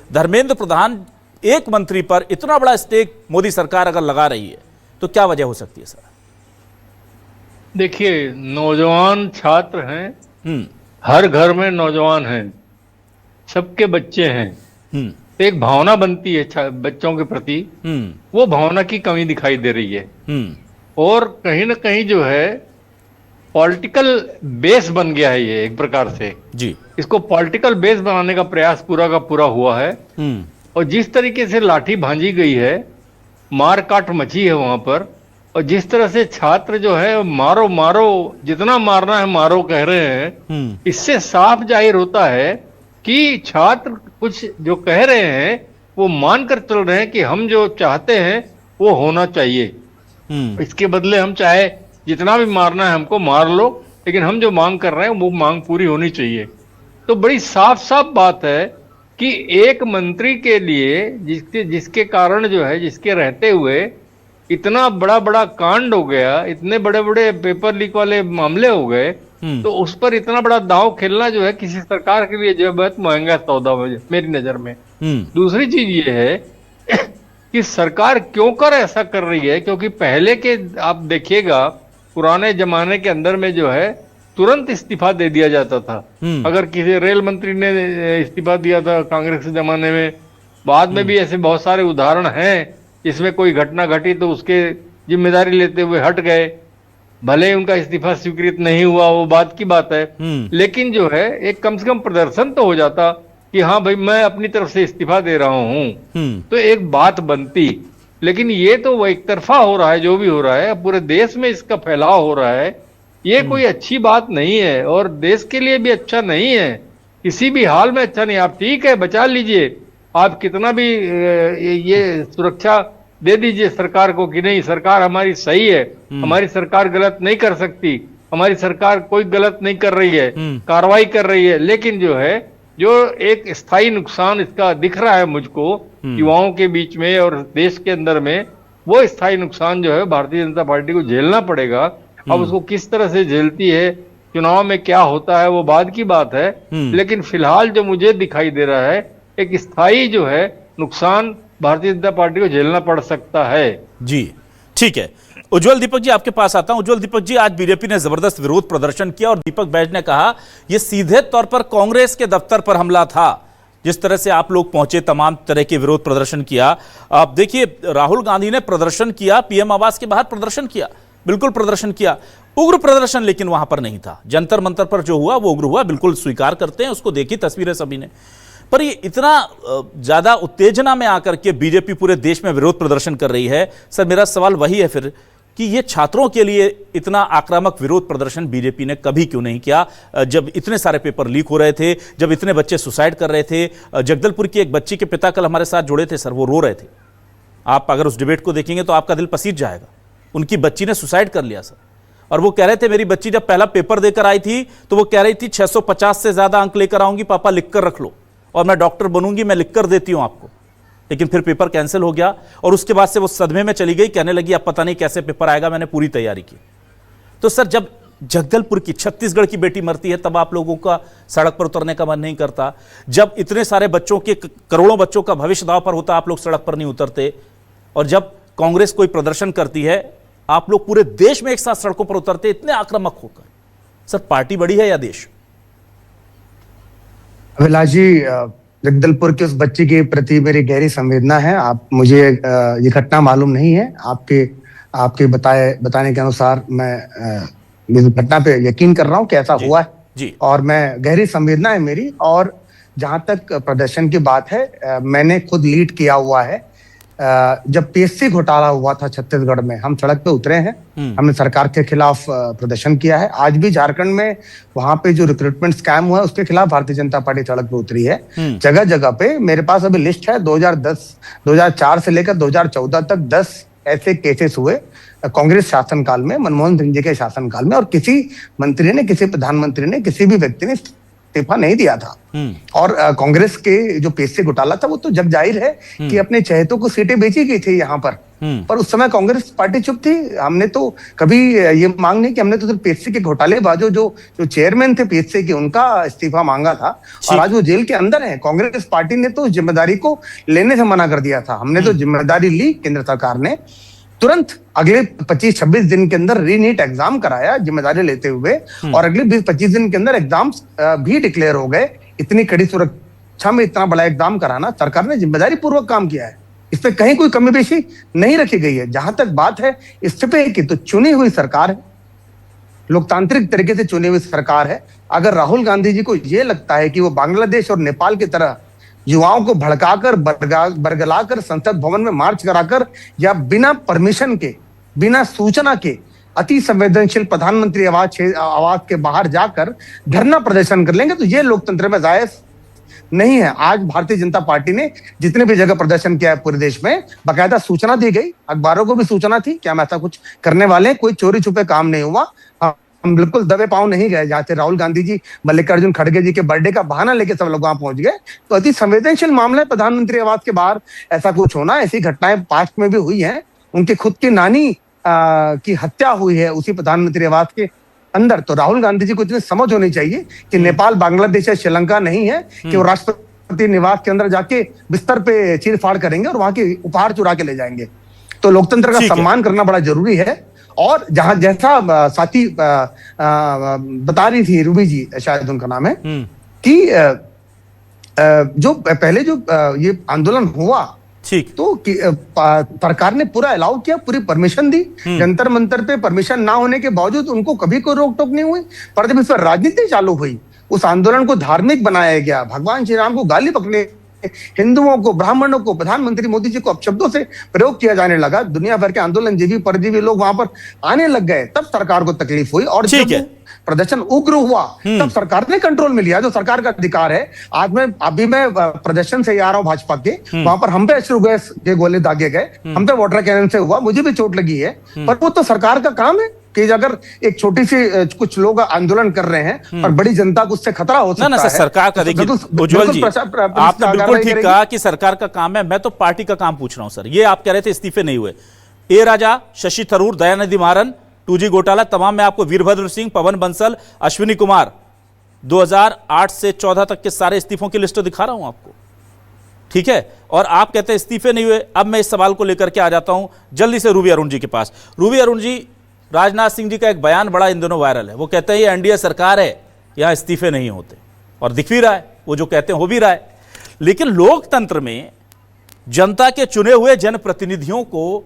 धर्मेंद्र प्रधान एक मंत्री पर इतना बड़ा स्टेक मोदी सरकार अगर लगा रही है तो क्या वजह हो सकती है सर? देखिए, नौजवान छात्र हैं, हर घर में नौजवान हैं, सबके बच्चे हैं, एक भावना बनती है बच्चों के प्रति, वो भावना की कमी दिखाई दे रही है। और कहीं ना कहीं जो है पॉलिटिकल बेस बन गया है ये एक प्रकार से जी। इसको पॉलिटिकल बेस बनाने का प्रयास पूरा का पूरा हुआ है। और जिस तरीके से लाठी भांजी गई है, मार काट मची है वहां पर, और जिस तरह से छात्र जो है मारो मारो, जितना मारना है मारो कह रहे हैं, इससे साफ जाहिर होता है कि छात्र कुछ जो कह रहे हैं वो मानकर चल रहे हैं कि हम जो चाहते हैं वो होना चाहिए। इसके बदले हम चाहे जितना भी मारना है हमको मार लो, लेकिन हम जो मांग कर रहे हैं वो मांग पूरी होनी चाहिए। तो बड़ी साफ साफ बात है कि एक मंत्री के लिए जिसके कारण जो है, जिसके रहते हुए इतना बड़ा बड़ा कांड हो गया, इतने बड़े बड़े पेपर लीक वाले मामले हो गए, तो उस पर इतना बड़ा दांव खेलना जो है किसी सरकार के लिए जो है बहुत महंगा सौदा है मेरी नजर में। दूसरी चीज ये है कि सरकार क्यों कर ऐसा कर रही है, क्योंकि पहले के आप देखिएगा पुराने जमाने के अंदर में जो है तुरंत इस्तीफा दे दिया जाता था। अगर किसी रेल मंत्री ने इस्तीफा दिया था कांग्रेस के जमाने में, बाद में भी ऐसे बहुत सारे उदाहरण हैं जिसमें कोई घटना घटी तो उसके जिम्मेदारी लेते हुए हट गए, भले उनका इस्तीफा स्वीकृत नहीं हुआ, वो बात की बात है, लेकिन जो है एक कम से कम प्रदर्शन तो हो जाता कि हाँ भाई मैं अपनी तरफ से इस्तीफा दे रहा हूँ, तो एक बात बनती। लेकिन ये तो वो एक तरफा हो रहा है, जो भी हो रहा है पूरे देश में इसका फैलाव हो रहा है, ये कोई अच्छी बात नहीं है और देश के लिए भी अच्छा नहीं है, किसी भी हाल में अच्छा नहीं। आप ठीक है बचा लीजिए, आप कितना भी ये सुरक्षा दे दीजिए सरकार को कि नहीं सरकार हमारी सही है, हमारी सरकार गलत नहीं कर सकती, हमारी सरकार कोई गलत नहीं कर रही है, कार्रवाई कर रही है, लेकिन जो है जो एक स्थायी नुकसान इसका दिख रहा है मुझको युवाओं के बीच में और देश के अंदर में, वो स्थायी नुकसान जो है भारतीय जनता पार्टी को झेलना पड़ेगा। अब उसको किस तरह से झेलती है, चुनाव में क्या होता है वो बाद की बात है, लेकिन फिलहाल जो मुझे दिखाई दे रहा है एक स्थायी जो है नुकसान भारतीय जनता पार्टी को झेलना पड़ सकता है। जी ठीक है। उज्जवल दीपक जी आपके पास आता हूं। उज्जवल दीपक जी, आज बीजेपी ने जबरदस्त विरोध प्रदर्शन किया और दीपक बैज ने कहा यह सीधे तौर पर कांग्रेस के दफ्तर पर हमला था। जिस तरह से आप लोग पहुंचे, तमाम तरह के विरोध प्रदर्शन किया। आप देखिए राहुल गांधी ने प्रदर्शन किया, पीएम आवास के बाहर प्रदर्शन किया, बिल्कुल प्रदर्शन किया, उग्र प्रदर्शन लेकिन वहां पर नहीं था। जंतर मंतर पर जो हुआ वो उग्र हुआ, बिल्कुल स्वीकार करते हैं, उसको देखी तस्वीरें सभी ने। पर ये इतना ज्यादा उत्तेजना में आकर के बीजेपी पूरे देश में विरोध प्रदर्शन कर रही है। सर मेरा सवाल वही है फिर कि ये छात्रों के लिए इतना आक्रामक विरोध प्रदर्शन बीजेपी ने कभी क्यों नहीं किया, जब इतने सारे पेपर लीक हो रहे थे, जब इतने बच्चे सुसाइड कर रहे थे। जगदलपुर की एक बच्ची के पिता कल हमारे साथ जुड़े थे सर, वो रो रहे थे। आप अगर उस डिबेट को देखेंगे तो आपका दिल पसीज जाएगा। उनकी बच्ची ने सुसाइड कर लिया सर, और वो कह रहे थे मेरी बच्ची जब पहला पेपर देकर आई थी तो वो कह रही थी 650 से ज्यादा अंक लेकर आऊंगी, पापा लिख कर रख लो, और मैं डॉक्टर बनूंगी, मैं लिख कर देती हूं आपको। लेकिन फिर पेपर कैंसिल हो गया और उसके बाद से वो सदमे में चली गई, कहने लगी अब पता नहीं कैसे पेपर आएगा, मैंने पूरी तैयारी की। तो सर जब जगदलपुर की, छत्तीसगढ़ की बेटी मरती है तब आप लोगों का सड़क पर उतरने का मन नहीं करता। जब इतने सारे बच्चों के, करोड़ों बच्चों का भविष्य दांव पर होता, आप लोग सड़क पर नहीं उतरते। और जब कांग्रेस कोई प्रदर्शन करती है, आप लोग पूरे देश में एक साथ सड़कों पर उतरते, इतने आक्रामक होकर। सर पार्टी बड़ी है या देश? अभिलाष जी, जगदलपुर की उस बच्ची के प्रति मेरी गहरी संवेदना है। आप मुझे ये घटना मालूम नहीं है, आपके बताने के अनुसार मैं इस घटना पे यकीन कर रहा हूँ कि ऐसा हुआ है जी। और मैं गहरी संवेदना है मेरी। और जहां तक प्रदर्शन की बात है, मैंने खुद लीड किया हुआ है। जब पीएससी घोटाला हुआ था छत्तीसगढ़ में, हम सड़क पे उतरे हैं, हमने सरकार के खिलाफ प्रदर्शन किया है। आज भी झारखंड में वहां पे जो रिक्रूटमेंट स्कैम हुआ है उसके खिलाफ भारतीय जनता पार्टी सड़क पे उतरी है। जगह जगह पे मेरे पास अभी लिस्ट है, 2004 से लेकर 2014 तक 10 ऐसे केसेस हुए कांग्रेस शासनकाल में, मनमोहन सिंह जी के शासनकाल में, और किसी मंत्री ने, किसी प्रधानमंत्री ने, किसी भी व्यक्ति ने इस्तीफा नहीं दिया था। और कांग्रेस के जो पीएससी घोटाला था वो तो जग जाहिर है कि अपने चहेतों को सीटें बेची गई थी यहाँ पर उस समय कांग्रेस पार्टी चुप थी। हमने तो कभी ये मांग नहीं कि, हमने तो सिर्फ पीएससी के घोटाले बाजो जो चेयरमैन थे पीएससी के, उनका इस्तीफा मांगा था और आज वो जेल के अंदर है। कांग्रेस पार्टी ने तो जिम्मेदारी को लेने से मना कर दिया था। हमने तो जिम्मेदारी ली केंद्र सरकार ने तुरंत अगले 25-26 दिन के अंदर रीनीट एग्जाम कराया जिम्मेदारी लेते हुए, और अगले 20-25 दिन के अंदर एग्जाम्स भी डिक्लेयर हो गए। इतनी कड़ी सुरक्षा में इतना बड़ा एग्जाम कराना सरकार ने जिम्मेदारी पूर्वक काम किया है, इस पे कहीं कोई कमी पेशी नहीं रखी गई है। जहां तक बात है इस्तीफे की, तो चुनी हुई सरकार है, लोकतांत्रिक तरीके से चुनी हुई सरकार है। अगर राहुल गांधी जी को यह लगता है कि वो बांग्लादेश और नेपाल की तरह युवाओं को भड़काकर बरगलाकर संसद भवन में मार्च कराकर या बिना परमिशन के, बिना सूचना के अति संवेदनशील प्रधानमंत्री आवास के बाहर जाकर धरना प्रदर्शन कर लेंगे, तो ये लोकतंत्र में जायज नहीं है। आज भारतीय जनता पार्टी ने जितने भी जगह प्रदर्शन किया है पूरे देश में, बाकायदा सूचना दी गई, अखबारों को भी सूचना थी कि हम ऐसा कुछ करने वाले हैं, कोई चोरी छुपे काम नहीं हुआ। हम बिल्कुल दबे पांव नहीं गए। जहाँ से राहुल गांधी जी मल्लिकार्जुन खड़गे जी के बर्थडे का बहाना लेके सब लोग वहां पहुंच गए, तो अति संवेदनशील मामला है प्रधानमंत्री आवास के बाहर ऐसा कुछ होना। ऐसी घटनाएं पास्ट में भी हुई हैं। उनकी खुद की नानी की हत्या हुई है उसी प्रधानमंत्री आवास के अंदर। तो राहुल गांधी जी को इतनी समझ होनी चाहिए कि नेपाल, बांग्लादेश या श्रीलंका नहीं है कि वो राष्ट्रपति निवास के अंदर जाके बिस्तर पे चीर फाड़ करेंगे और वहां के उपहार चुरा के ले जाएंगे। तो लोकतंत्र का सम्मान करना बड़ा जरूरी है। और जहां जैसा साथी बता रही थी, रूबी जी शायद उनका नाम है, कि जो पहले जो ये आंदोलन हुआ, ठीक, तो सरकार ने पूरा अलाउ किया, पूरी परमिशन दी। जंतर मंतर पे परमिशन ना होने के बावजूद उनको कभी कोई रोक टोक नहीं हुई। पर जब इस पर राजनीति चालू हुई, उस आंदोलन को धार्मिक बनाया गया, भगवान श्री राम को गाली बकने, हिंदुओं को, ब्राह्मणों को, प्रधानमंत्री मोदी जी को अपशब्दों से प्रयोग किया जाने लगा, दुनिया भर के आंदोलनजीवी परजीवी लोग वहां पर आने लग गए, तब सरकार को तकलीफ हुई। और जब प्रदर्शन उग्र हुआ तब सरकार ने कंट्रोल में लिया, जो सरकार का अधिकार है। आज मैं प्रदर्शन से आ रहा हूँ भाजपा के, वहां पर हम पे अश्रु गैस के गोले दागे गए, हम पे वाटर कैनन से हुआ, मुझे भी चोट लगी है, पर वो तो सरकार का काम है कि अगर एक छोटी सी कुछ लोग आंदोलन कर रहे हैं और बड़ी जनता को उससे खतरा हो सकता है। सरकार का देखिए उज्ज्वल जी, आपने बिल्कुल ठीक कहा कि सरकार का काम है। मैं तो पार्टी का काम पूछ रहा हूं सर। ये आप कह रहे थे इस्तीफे नहीं हुए, ए राजा, शशि थरूर, दयानिधि मारन, 2G घोटाला, तमाम मैं आपको वीरभद्र सिंह, पवन बंसल, अश्विनी कुमार, 2008 से 14 तक के सारे इस्तीफों की लिस्ट दिखा रहा हूं आपको, ठीक है। और आप कहते हैं इस्तीफे नहीं हुए। अब मैं इस सवाल को लेकर के आ जाता हूं जल्दी से रूबी अरुण जी के पास। रूबी अरुण जी, राजनाथ सिंह जी का एक बयान बड़ा इन दोनों वायरल है। वो कहते हैं ये एनडीए सरकार है, यहां इस्तीफे नहीं होते, और दिख भी रहा है, वो जो कहते हैं हो भी रहा है। लेकिन लोकतंत्र में जनता के चुने हुए जनप्रतिनिधियों को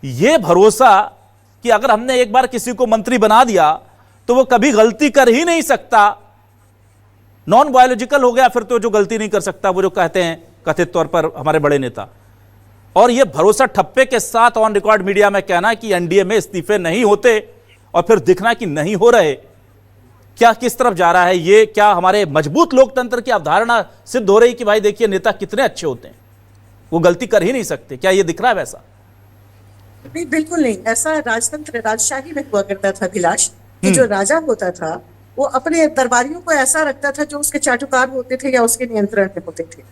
यह भरोसा कि अगर हमने एक बार किसी को मंत्री बना दिया तो वो कभी गलती कर ही नहीं सकता, नॉन बायोलॉजिकल हो गया फिर तो जो गलती नहीं कर सकता, वो जो कहते हैं कथित तौर पर हमारे बड़े नेता। और यह भरोसा ठप्पे के साथ ऑन रिकॉर्ड मीडिया में कहना कि एनडीए में इस्तीफे नहीं होते और फिर दिखना कि नहीं हो रहे, क्या किस तरफ जा रहा है ये? क्या हमारे मजबूत लोकतंत्र की अवधारणा सिद्ध हो रही कि भाई देखिए नेता कितने अच्छे होते हैं, वो गलती कर ही नहीं सकते? क्या ये दिख रहा है वैसा? नहीं, बिल्कुल नहीं। ऐसा राजतंत्र, राजशाही में हुआ करता था अभिलाष, कि जो राजा होता था वो अपने दरबारियों को ऐसा रखता था जो उसके चाटुकार होते थे या उसके नियंत्रण में होते थे,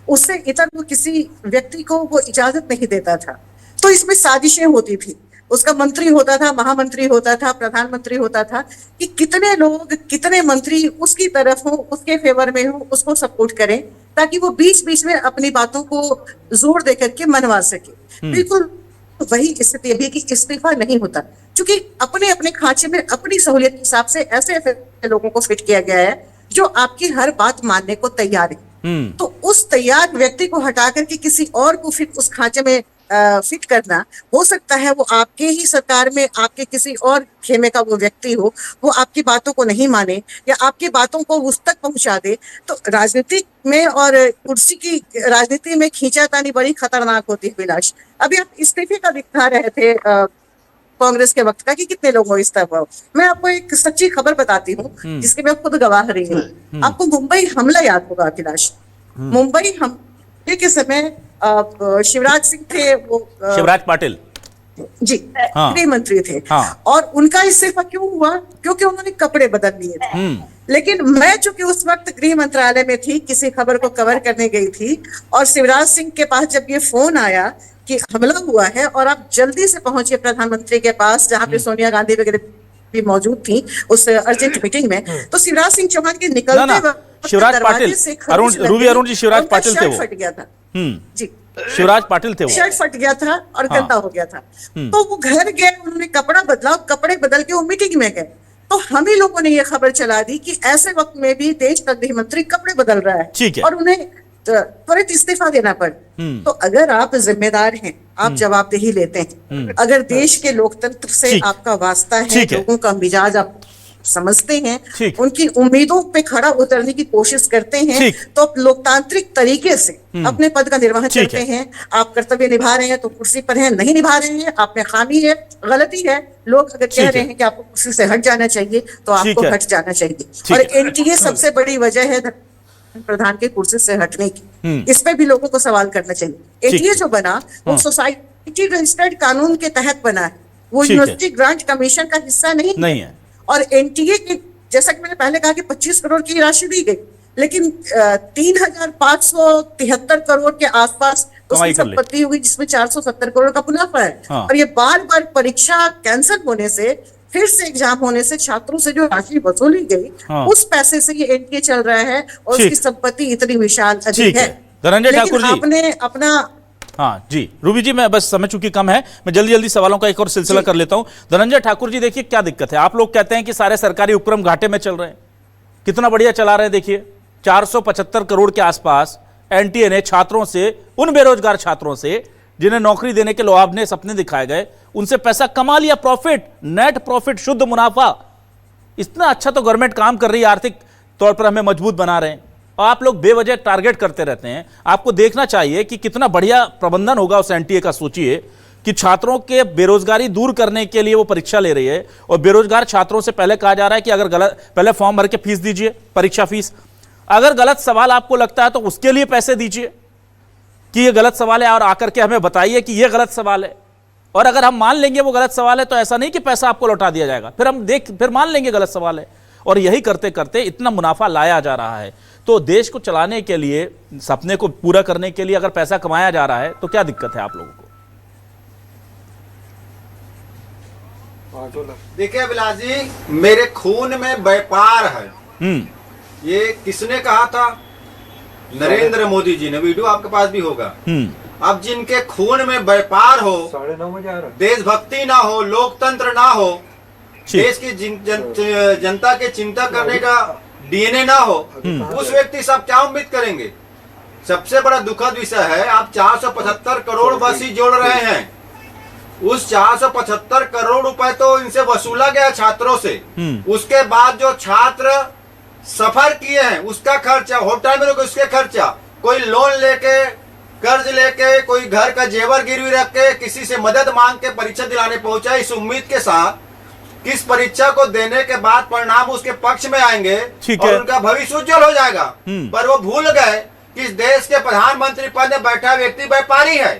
उससे इतर वो किसी व्यक्ति को वो इजाजत नहीं देता था। तो इसमें साजिशें होती थी। उसका मंत्री होता था, महामंत्री होता था, प्रधानमंत्री होता था, कि कितने लोग, कितने मंत्री उसकी तरफ हो, उसके फेवर में हो, उसको सपोर्ट करें, ताकि वो बीच बीच में अपनी बातों को जोर दे करके मनवा सके। बिल्कुल वही स्थिति अभी कि इस्तीफा नहीं होता, क्योंकि अपने अपने खांचे में अपनी सहूलियत के हिसाब से ऐसे ऐसे लोगों को फिट किया गया है जो आपकी हर बात मानने को तैयार है। तो उस तैयार व्यक्ति को हटा करके किसी और को फिट उस खांचे में फिट करना, हो सकता है वो आपके ही सरकार में आपके किसी और खेमे का वो व्यक्ति हो, वो आपकी बातों को नहीं माने या आपकी बातों को उस तक पहुंचा दे। तो राजनीति में और कुर्सी की राजनीति में खींचातानी बड़ी खतरनाक होती है विलास। अभी आप इस्तीफे का दिखा रहे थे कांग्रेस के वक्त का कि कितने लोगों इस्तीफा। मैं आपको एक सच्ची खबर बताती हूँ जिसके मैं खुद गवाह रही हूँ। आपको मुंबई हमला याद होगा अभिलाष। मुंबई हमले के समय शिवराज सिंह थे, वो शिवराज पाटिल जी गृह मंत्री थे। और उनका इस्तीफा क्यों हुआ? क्योंकि उन्होंने कपड़े बदल लिए थे। लेकिन मैं चूंकि उस वक्त गृह मंत्रालय में थी, किसी खबर को कवर करने गई थी, और शिवराज सिंह के पास जब ये फोन आया कि हमला हुआ है और आप जल्दी से पहुंचिए प्रधानमंत्री के पास, जहां पे सोनिया गांधी वगैरह भी मौजूद थी उस अर्जेंट मीटिंग में, तो शिवराज सिंह चौहान के निकलते शिवराज पाटिल, रूबी अरुण जी, शिवराज पाटिल थे वो। फट गया था जी। शिवराज पाटिल थे वो। शर्ट फट गया था और हाँ। गंदा हो गया था, तो वो घर गए, उन्होंने कपड़ा बदला, कपड़े बदल के वो मीटिंग में गए। तो हम ही लोगों ने ये खबर चला दी कि ऐसे वक्त में भी देश का गृह मंत्री कपड़े बदल रहा है, ठीक है। और उन्हें त्वरित इस्तीफा देना पड़ा। तो अगर आप जिम्मेदार हैं, आप जवाबदेही लेते हैं, अगर देश के लोकतंत्र से आपका वास्ता है, लोगों का मिजाज आप समझते हैं, उनकी उम्मीदों पे खड़ा उतरने की कोशिश करते हैं, तो आप लोकतांत्रिक तरीके से अपने पद का निर्वहन करते हैं। आप कर्तव्य निभा रहे हैं तो कुर्सी पर हैं, नहीं निभा रहे हैं आप में खामी है, गलती है। लोग अगर कह रहे हैं कि आपको कुर्सी से हट जाना चाहिए तो आपको हट जाना चाहिए। और एनटीए सबसे बड़ी वजह है प्रधान के कुर्सी से हटने की, इस पे भी लोगों को सवाल करना चाहिए। एनटीए जो बना वो सोसाइटी रजिस्टर्ड कानून के तहत बना है, वो यूनिवर्सिटी ग्रांट कमीशन का हिस्सा नहीं है। और एनटीए के, जैसा कि मैंने पहले कहा कि 25 करोड़ की राशि दी गई, लेकिन 3,573 करोड़ के आसपास उसकी संपत्ति हुई, जिसमें 470 करोड़ का मुनाफा है। और ये बार बार परीक्षा कैंसिल होने से, फिर से एग्जाम होने से छात्रों से जो राशि वसूली गई, उस पैसे से ये एनटीए चल रहा है और उसकी संपत्ति इतनी विशाल अधिक है। धनंजय ठाकुर जी, आपने अपना हाँ जी रूबी जी, मैं बस समय चूंकि कम है, मैं जल्दी जल्दी सवालों का एक और सिलसिला कर लेता हूं। धनंजय ठाकुर जी, देखिए क्या दिक्कत है। आप लोग कहते हैं कि सारे सरकारी उपक्रम घाटे में चल रहे हैं, कितना बढ़िया चला रहे हैं। देखिए 475 करोड़ के आसपास एनटीए ने छात्रों से, उन बेरोजगार छात्रों से जिन्हें नौकरी देने के लुभावने सपने दिखाए गए, उनसे पैसा कमा लिया, प्रॉफिट, नेट प्रॉफिट, शुद्ध मुनाफा। इतना अच्छा तो गवर्नमेंट काम कर रही है, आर्थिक तौर पर हमें मजबूत बना रहे हैं, और आप लोग बेवजह टारगेट करते रहते हैं। आपको देखना चाहिए कि कितना बढ़िया प्रबंधन होगा उस एनटीए का। सोचिए कि छात्रों के बेरोजगारी दूर करने के लिए वो परीक्षा ले रही है, और बेरोजगार छात्रों से पहले कहा जा रहा है कि अगर गलत, पहले फॉर्म भर के फीस दीजिए, परीक्षा फीस, अगर गलत सवाल आपको लगता है तो उसके लिए पैसे दीजिए कि ये गलत सवाल है, और आकर के हमें बताइए कि ये गलत सवाल है। और अगर हम मान लेंगे वो गलत सवाल है, तो ऐसा नहीं कि पैसा आपको लौटा दिया जाएगा, फिर मान लेंगे गलत सवाल है। और यही करते करते इतना मुनाफा लाया जा रहा है। तो देश को चलाने के लिए, सपने को पूरा करने के लिए अगर पैसा कमाया जा रहा है तो क्या दिक्कत है आप लोगों को? देखिए अभिलाष जी, मेरे खून में व्यापार है, ये किसने कहा था? नरेंद्र मोदी जी ने। वीडियो आपके पास भी होगा। अब जिनके खून में व्यापार हो, देशभक्ति ना हो, लोकतंत्र ना हो, देश की जनता के चिंता करने का डीएनए ना हो, उस व्यक्ति से आप क्या उम्मीद करेंगे? सबसे बड़ा दुखद विषय है, आप 475 करोड़ बस ही जोड़ रहे हैं। उस 475 करोड़ रुपए तो इनसे वसूला गया छात्रों से। उसके बाद जो छात्र सफर किए हैं उसका खर्चा, होटल में रुके उसके खर्चा, कोई लोन लेके, कर्ज लेके, कोई घर का जेवर गिरवी रख के, किसी से मदद मांग के परीक्षा दिलाने पहुंचा, इस उम्मीद के साथ किस परीक्षा को देने के बाद परिणाम उसके पक्ष में आएंगे और उनका भविष्य उज्जवल हो जाएगा। पर वो भूल गए कि इस देश के प्रधानमंत्री पद में बैठा व्यक्ति व्यापारी है,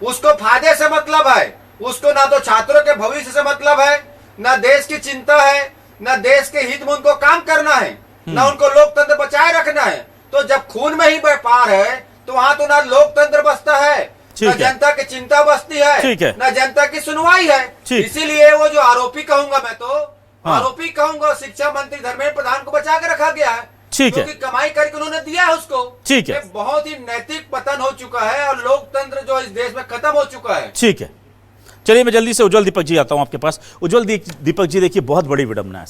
उसको फायदे से मतलब है, उसको ना तो छात्रों के भविष्य से मतलब है, ना देश की चिंता है, ना देश के हित में उनको काम करना है, ना उनको लोकतंत्र बचाए रखना है। तो जब खून में ही व्यापार है तो वहां तो ना लोकतंत्र बसता है, ना जनता की चिंता बसती है, ना जनता की सुनवाई है। इसीलिए वो जो आरोपी कहूंगा, मैं तो आरोपी कहूंगा, शिक्षा मंत्री धर्मेंद्र प्रधान को बचा के रखा गया है, क्योंकि कमाई करके उन्होंने दिया है उसको। ठीक है, बहुत ही नैतिक पतन हो चुका है और लोकतंत्र जो इस देश में खत्म हो चुका है। ठीक है, चलिए मैं जल्दी से उज्जवल दीपक जी आता हूं आपके पास। उज्जवल दीपक जी, देखिए बहुत बड़ी विडंबना है।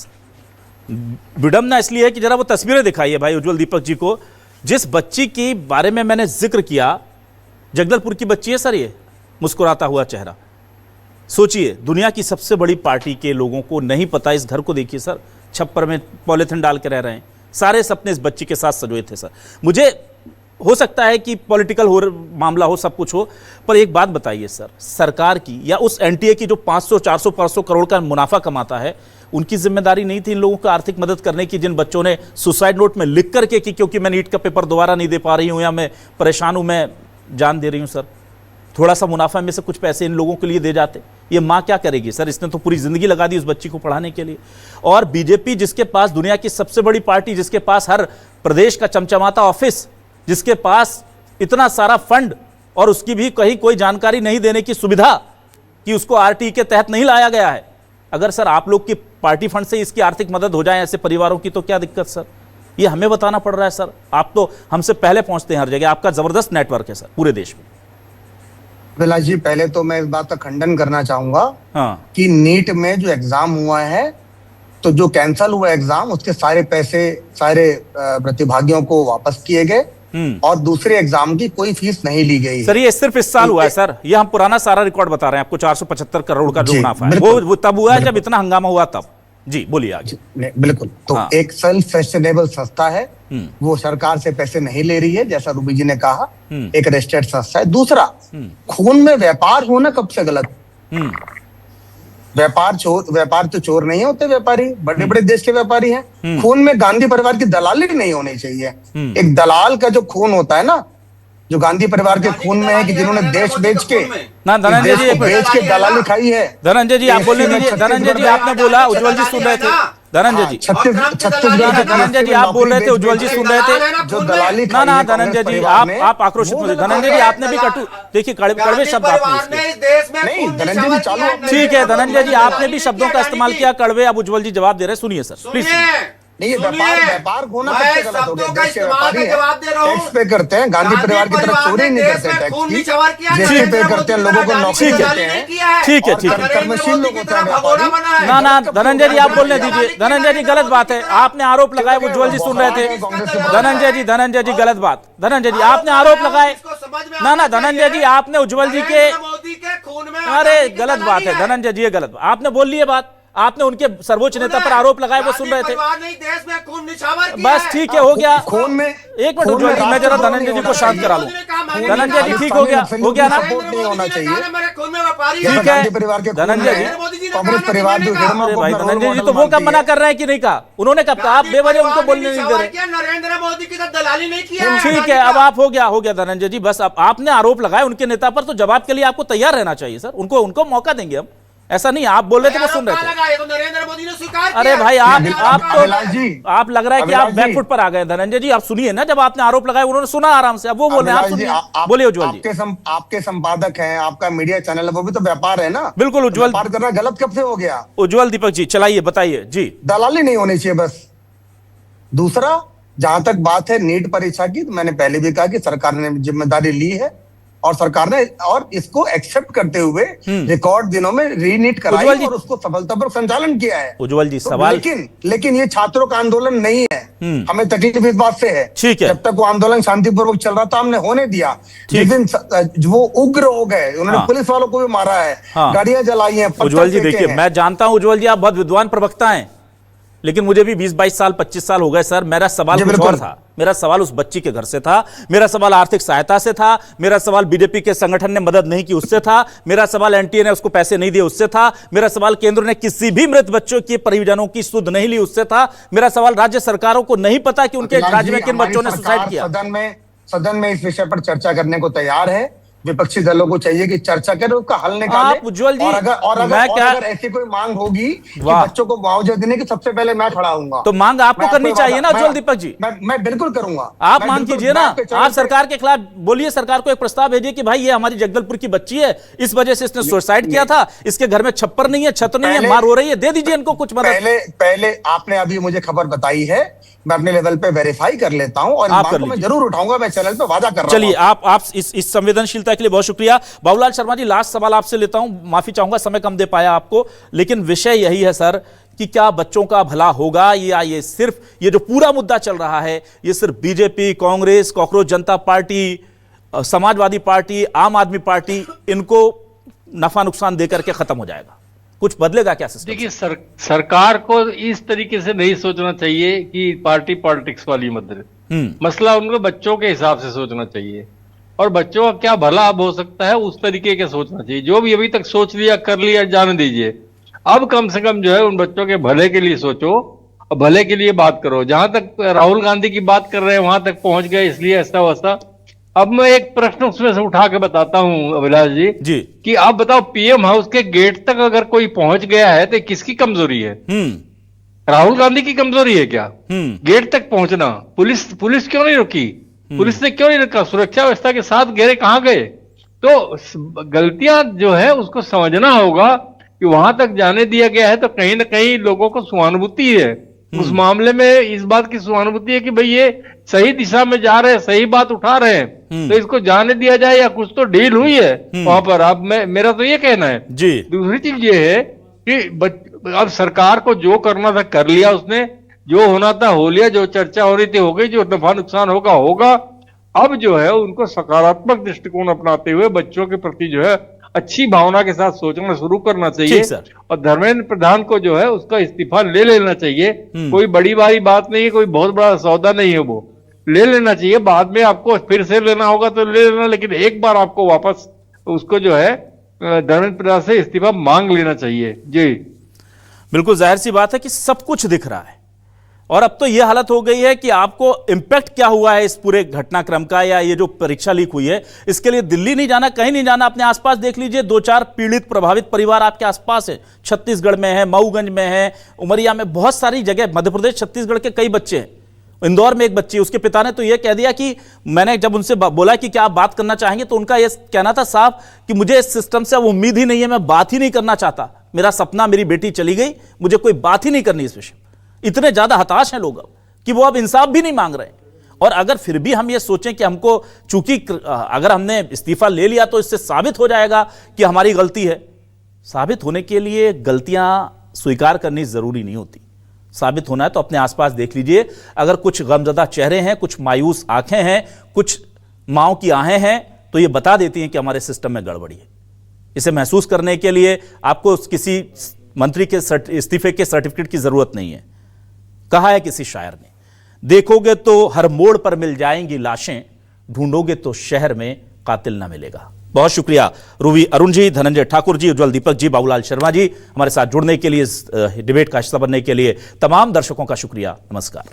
विडंबना इसलिए है कि जरा वो तस्वीरें दिखाइए भाई उज्जवल दीपक जी को, जिस बच्ची के बारे में मैंने जिक्र किया, जगदलपुर की बच्ची है सर, ये मुस्कुराता हुआ चेहरा। सोचिए, दुनिया की सबसे बड़ी पार्टी के लोगों को नहीं पता। इस घर को देखिए सर, छप्पर में पॉलिथीन डाल के रह रहे हैं। सारे सपने इस बच्ची के साथ सजोए थे सर। मुझे हो सकता है कि पॉलिटिकल मामला हो, सब कुछ हो, पर एक बात बताइए सर, सरकार की या उस एनटीए की जो 500, 400, 500 करोड़ का मुनाफा कमाता है, उनकी जिम्मेदारी नहीं थी इन लोगों को आर्थिक मदद करने की? जिन बच्चों ने सुसाइड नोट में लिख करके कि क्योंकि मैं नीट का पेपर दोबारा नहीं दे पा रही हूं या मैं परेशान हूं, मैं जान दे रही हूं सर, थोड़ा सा मुनाफा में से कुछ पैसे इन लोगों के लिए दे जाते, ये माँ क्या करेगी सर? इसने तो पूरी जिंदगी लगा दी उस बच्ची को पढ़ाने के लिए। और बीजेपी, जिसके पास दुनिया की सबसे बड़ी पार्टी, जिसके पास हर प्रदेश का चमचमाता ऑफिस, जिसके पास इतना सारा फंड, और उसकी भी कहीं कोई जानकारी नहीं देने की सुविधा कि उसको आरटी के तहत नहीं लाया गया है। अगर सर आप लोग की पार्टी फंड से इसकी आर्थिक मदद हो जाए ऐसे परिवारों की, तो क्या दिक्कत सर? ये हमें बताना पड़ रहा है सर। आप तो हमसे पहले पहुंचते हैं हर जगह, आपका जबरदस्त नेटवर्क है सर पूरे देश में। विलास जी, पहले तो मैं इस बात का खंडन करना चाहूंगा कि नीट में जो एग्जाम हुआ है, तो जो कैंसिल हुआ एग्जाम, उसके सारे पैसे सारे प्रतिभागियों को वापस किए गए और दूसरे एग्जाम की कोई फीस नहीं ली गई। सर ये सिर्फ इस साल हुआ है सर, ये हम पुराना सारा रिकॉर्ड बता रहे हैं आपको। 475 करोड़ का जो मुनाफा है वो तब हुआ है जब इतना हंगामा हुआ तब। जी बोलिए आगे। बिल्कुल। तो एक सेल्फ सस्टेनेबल संस्था है, वो सरकार से पैसे नहीं ले रही है, जैसा रूबी जी ने कहा, एक रजिस्टर्ड संस्था है। दूसरा, खून में व्यापार होना कब से गलत? व्यापार तो चोर नहीं होते व्यापारी, बड़े बड़े देश के व्यापारी हैं। खून में गांधी परिवार की दलाली नहीं होनी चाहिए। एक दलाल का जो खून होता है ना, जो गांधी परिवार के खून में है, कि जिन्होंने देश बेच के ना धनंजय जी बेच के दलाली खाई है। धनंजय जी आप बोलने दीजिए। धनंजय जी आपने बोला, उज्जवल जी सुन रहे थे। धनंजय जी छत्तीसगढ़ धनंजय जी आप बोल रहे थे, उज्जवल जी सुन रहे थे। जो दलाली ना धनंजय जी आप आक्रोशित मत। धनंजय जी आपने भी कटु, देखिए कड़वे शब्द आपने, ठीक है धनंजय जी आपने भी शब्दों का इस्तेमाल किया कड़वे। अब उज्जवल जी जवाब दे रहे हैं, सुनिए सर प्लीज। नहीं, ये व्यापार होना सबसे गलत हो गया। देश के व्यापारी टैक्स पे करते हैं, गांधी परिवार की तरफ चोरी नहीं करते टैक्स की, जीएसटी पे करते हैं, लोगों को नौकरी देते हैं। ठीक है कर्मशील लोग होते हैं व्यापारी। ना धनंजय जी आप बोलने दीजिए। धनंजय जी गलत बात है, आपने आरोप लगाए, उज्जवल जी सुन रहे थे। धनंजय जी गलत बात। धनंजय जी आपने आरोप लगाए। ना धनंजय जी आपने उज्जवल जी के, अरे गलत बात है धनंजय जी, ये गलत आपने बोल ली है बात। आपने उनके सर्वोच्च नेता पर आरोप लगाए, वो सुन रहे थे। बस ठीक है, हो गया। खून में एक मिनट उज्जवल जी, मैं जरा धनंजय जी को शांत करा लूं। धनंजय जी ठीक हो गया ना? नहीं होना चाहिए। ठीक है धनंजय जी, कांग्रेस परिवार जो भाई धनंजय जी तो वो कब मना कर रहे हैं कि नहीं कहा? उन्होंने कब कहा? आप बेवजह उनको बोलने नहीं दे रहे। नरेंद्र मोदी की दलाली नहीं किया। ठीक है, अब आप हो गया धनंजय जी। बस अब आपने आरोप लगाए उनके नेता पर, तो जवाब के लिए आपको तैयार रहना चाहिए सर। उनको मौका देंगे हम। ऐसा नहीं आप बोल रहे थे, वो सुन रहे थे। तो नरेंद्र मोदी ने स्वीकार अरे भाई आप लग रहा है कि आप बैकफुट पर आ गए। धनंजय जी आप सुनिए ना, जब आपने आरोप लगाए उन्होंने सुना आराम से, अब वो बोल रहे हैं, आप सुनिए। बोलिए उज्जवल जी। आपके संपादक हैं, आपका मीडिया चैनल है, वो भी तो व्यापार है ना। बिल्कुल उज्जवल। व्यापार करना गलत कब से हो गया? उज्जवल दीपक जी चलाइए, बताइए जी। दलाली नहीं होनी चाहिए बस। दूसरा, जहां तक बात है नीट परीक्षा की, तो मैंने पहले भी कहा कि सरकार ने जिम्मेदारी ली है और सरकार ने और इसको एक्सेप्ट करते हुए रिकॉर्ड दिनों में रीनीट कराई और उसको सफलतापूर्वक संचालन किया है। उज्जवल जी सवाल, लेकिन ये छात्रों का आंदोलन नहीं है। हमें तकलीफ इस बात से है। ठीक है, जब तक वो आंदोलन शांतिपूर्वक चल रहा था हमने होने दिया। जिस दिन वो उग्र हो गए, उन्होंने पुलिस वालों को भी मारा है, गाड़ियां जलाई हैं। उज्जवल जी देखिए, मैं जानता हूं उज्जवल जी आप बहुत विद्वान प्रवक्ता हैं, लेकिन मुझे भी 20-22 साल 25 साल हो गए सर। मेरा सवाल कुछ और था। मेरा सवाल उस बच्ची के घर से था, मेरा सवाल आर्थिक सहायता से था, मेरा सवाल बीजेपी के संगठन ने मदद नहीं की उससे था, मेरा सवाल एनटीए ने उसको पैसे नहीं दिए उससे था, मेरा सवाल केंद्र ने किसी भी मृत बच्चों के परिजनों की सुध नहीं ली उससे था, मेरा सवाल राज्य सरकारों को नहीं पता कि उनके राज्य में किन बच्चों ने सुसाइड किया। सदन में इस विषय पर चर्चा करने को तैयार है। विपक्षी दलों को चाहिए कि चर्चा करें, उसका हल निकालें। उज्जवल जी, अगर ऐसी कोई मांग होगी कि बच्चों को मुआवजा देने की, सबसे पहले मैं खड़ा हूंगा। तो मांग आपको करनी चाहिए ना उज्जवल दीपक जी। मैं बिल्कुल करूंगा। आप मांग कीजिए ना, आप सरकार के खिलाफ बोलिए, सरकार को एक प्रस्ताव भेजिए कि भाई ये हमारी जगदलपुर की बच्ची है, इस वजह से इसने सुसाइड किया था, इसके घर में छप्पर नहीं है, छत नहीं है, मार हो रही है, दे दीजिए इनको कुछ मदद। पहले आपने अभी मुझे खबर बताई है, मैं अपने लेवल पे वेरीफाई कर लेता हूं और मांग को मैं जरूर उठाऊंगा। मैं चैनल पे वादा कर रहा हूं। चलिए, आप इस संवेदनशीलता के लिए बहुत शुक्रिया। बाबूलाल शर्मा जी, लास्ट सवाल आपसे लेता हूं, माफी चाहूंगा समय कम दे पाया आपको, लेकिन विषय यही है सर कि क्या बच्चों का भला होगा, या ये सिर्फ ये जो पूरा मुद्दा चल रहा है, ये सिर्फ बीजेपी, कांग्रेस, कॉकरोच जनता पार्टी, समाजवादी पार्टी, आम आदमी पार्टी, इनको नफा नुकसान देकर के खत्म हो जाएगा? कुछ बदलेगा क्या सिस्टम? देखिए, सरकार को इस तरीके से नहीं सोचना चाहिए कि पार्टी पॉलिटिक्स वाली मसला उनको बच्चों के हिसाब से सोचना चाहिए, और बच्चों का क्या भला अब हो सकता है उस तरीके के सोचना चाहिए। जो भी अभी तक सोच लिया कर लिया, जाने दीजिए। अब कम से कम जो है उन बच्चों के भले के लिए सोचो और भले के लिए बात करो। जहां तक राहुल गांधी की बात कर रहे हैं वहां तक पहुंच गए, इसलिए ऐसा वैसा। अब मैं एक प्रश्न उसमें से उठा के बताता हूं अभिलाष जी कि आप बताओ, पीएम हाउस के गेट तक अगर कोई पहुंच गया है तो किसकी कमजोरी है? राहुल गांधी की कमजोरी है क्या गेट तक पहुंचना? पुलिस क्यों नहीं रुकी? पुलिस ने क्यों नहीं रखा? सुरक्षा व्यवस्था के साथ घेरे कहां गए? तो गलतियां जो है उसको समझना होगा कि वहां तक जाने दिया गया है, तो कहीं ना कहीं लोगों को सहानुभूति है उस मामले में। इस बात की सहानुभूति है कि भाई ये सही दिशा में जा रहे हैं, सही बात उठा रहे हैं, तो इसको जाने दिया जाए या कुछ तो डील हुई है वहां पर। अब मेरा तो ये कहना है जी। दूसरी चीज ये है कि अब सरकार को जो करना था कर लिया उसने, जो होना था हो लिया, जो चर्चा हो रही थी हो गई, जो नफा नुकसान होगा होगा। अब जो है उनको सकारात्मक दृष्टिकोण अपनाते हुए बच्चों के प्रति जो है अच्छी भावना के साथ सोचना शुरू करना चाहिए। और धर्मेंद्र प्रधान को जो है उसका इस्तीफा ले लेना चाहिए। कोई बड़ी बारी बात नहीं है, कोई बहुत बड़ा सौदा नहीं है, वो ले लेना चाहिए। बाद में आपको फिर से लेना होगा तो ले लेना, लेकिन एक बार आपको वापस उसको जो है धर्मेंद्र प्रधान से इस्तीफा मांग लेना चाहिए। जी बिल्कुल जाहिर सी बात है कि सब कुछ दिख रहा है और अब तो यह हालत हो गई है कि आपको इंपैक्ट क्या हुआ है इस पूरे घटनाक्रम का, या ये जो परीक्षा लीक हुई है, इसके लिए दिल्ली नहीं जाना, कहीं नहीं जाना, अपने आसपास देख लीजिए। 2-4 पीड़ित प्रभावित परिवार आपके आसपास है। छत्तीसगढ़ में है, मऊगंज में है, उमरिया में, बहुत सारी जगह, मध्य प्रदेश छत्तीसगढ़ के कई बच्चे हैं। इंदौर में एक बच्ची, उसके पिता ने तो यह कह दिया कि मैंने जब उनसे बोला कि क्या आप बात करना चाहेंगे, तो उनका यह कहना था साफ कि मुझे इस सिस्टम से अब उम्मीद ही नहीं है, मैं बात ही नहीं करना चाहता, मेरा सपना, मेरी बेटी चली गई, मुझे कोई बात ही नहीं करनी इस विषय। इतने ज्यादा हताश हैं लोग अब कि वो अब इंसाफ भी नहीं मांग रहे। और अगर फिर भी हम ये सोचें कि हमको, चूंकि अगर हमने इस्तीफा ले लिया तो इससे साबित हो जाएगा कि हमारी गलती है, साबित होने के लिए गलतियां स्वीकार करनी जरूरी नहीं होती। साबित होना है तो अपने आसपास देख लीजिए, अगर कुछ गमजदा चेहरे हैं, कुछ मायूस आंखें हैं, कुछ माओ की आहें हैं, तो ये बता देती हैं कि हमारे सिस्टम में गड़बड़ी है। इसे महसूस करने के लिए आपको किसी मंत्री के इस्तीफे के सर्टिफिकेट की जरूरत नहीं है। कहा है किसी शायर ने, देखोगे तो हर मोड़ पर मिल जाएंगी लाशें, ढूंढोगे तो शहर में कातिल ना मिलेगा। बहुत शुक्रिया रूवी अरुण जी, धनंजय ठाकुर जी, उज्ज्वल दीपक जी, बाबूलाल शर्मा जी, हमारे साथ जुड़ने के लिए, इस डिबेट का हिस्सा बनने के लिए। तमाम दर्शकों का शुक्रिया। नमस्कार।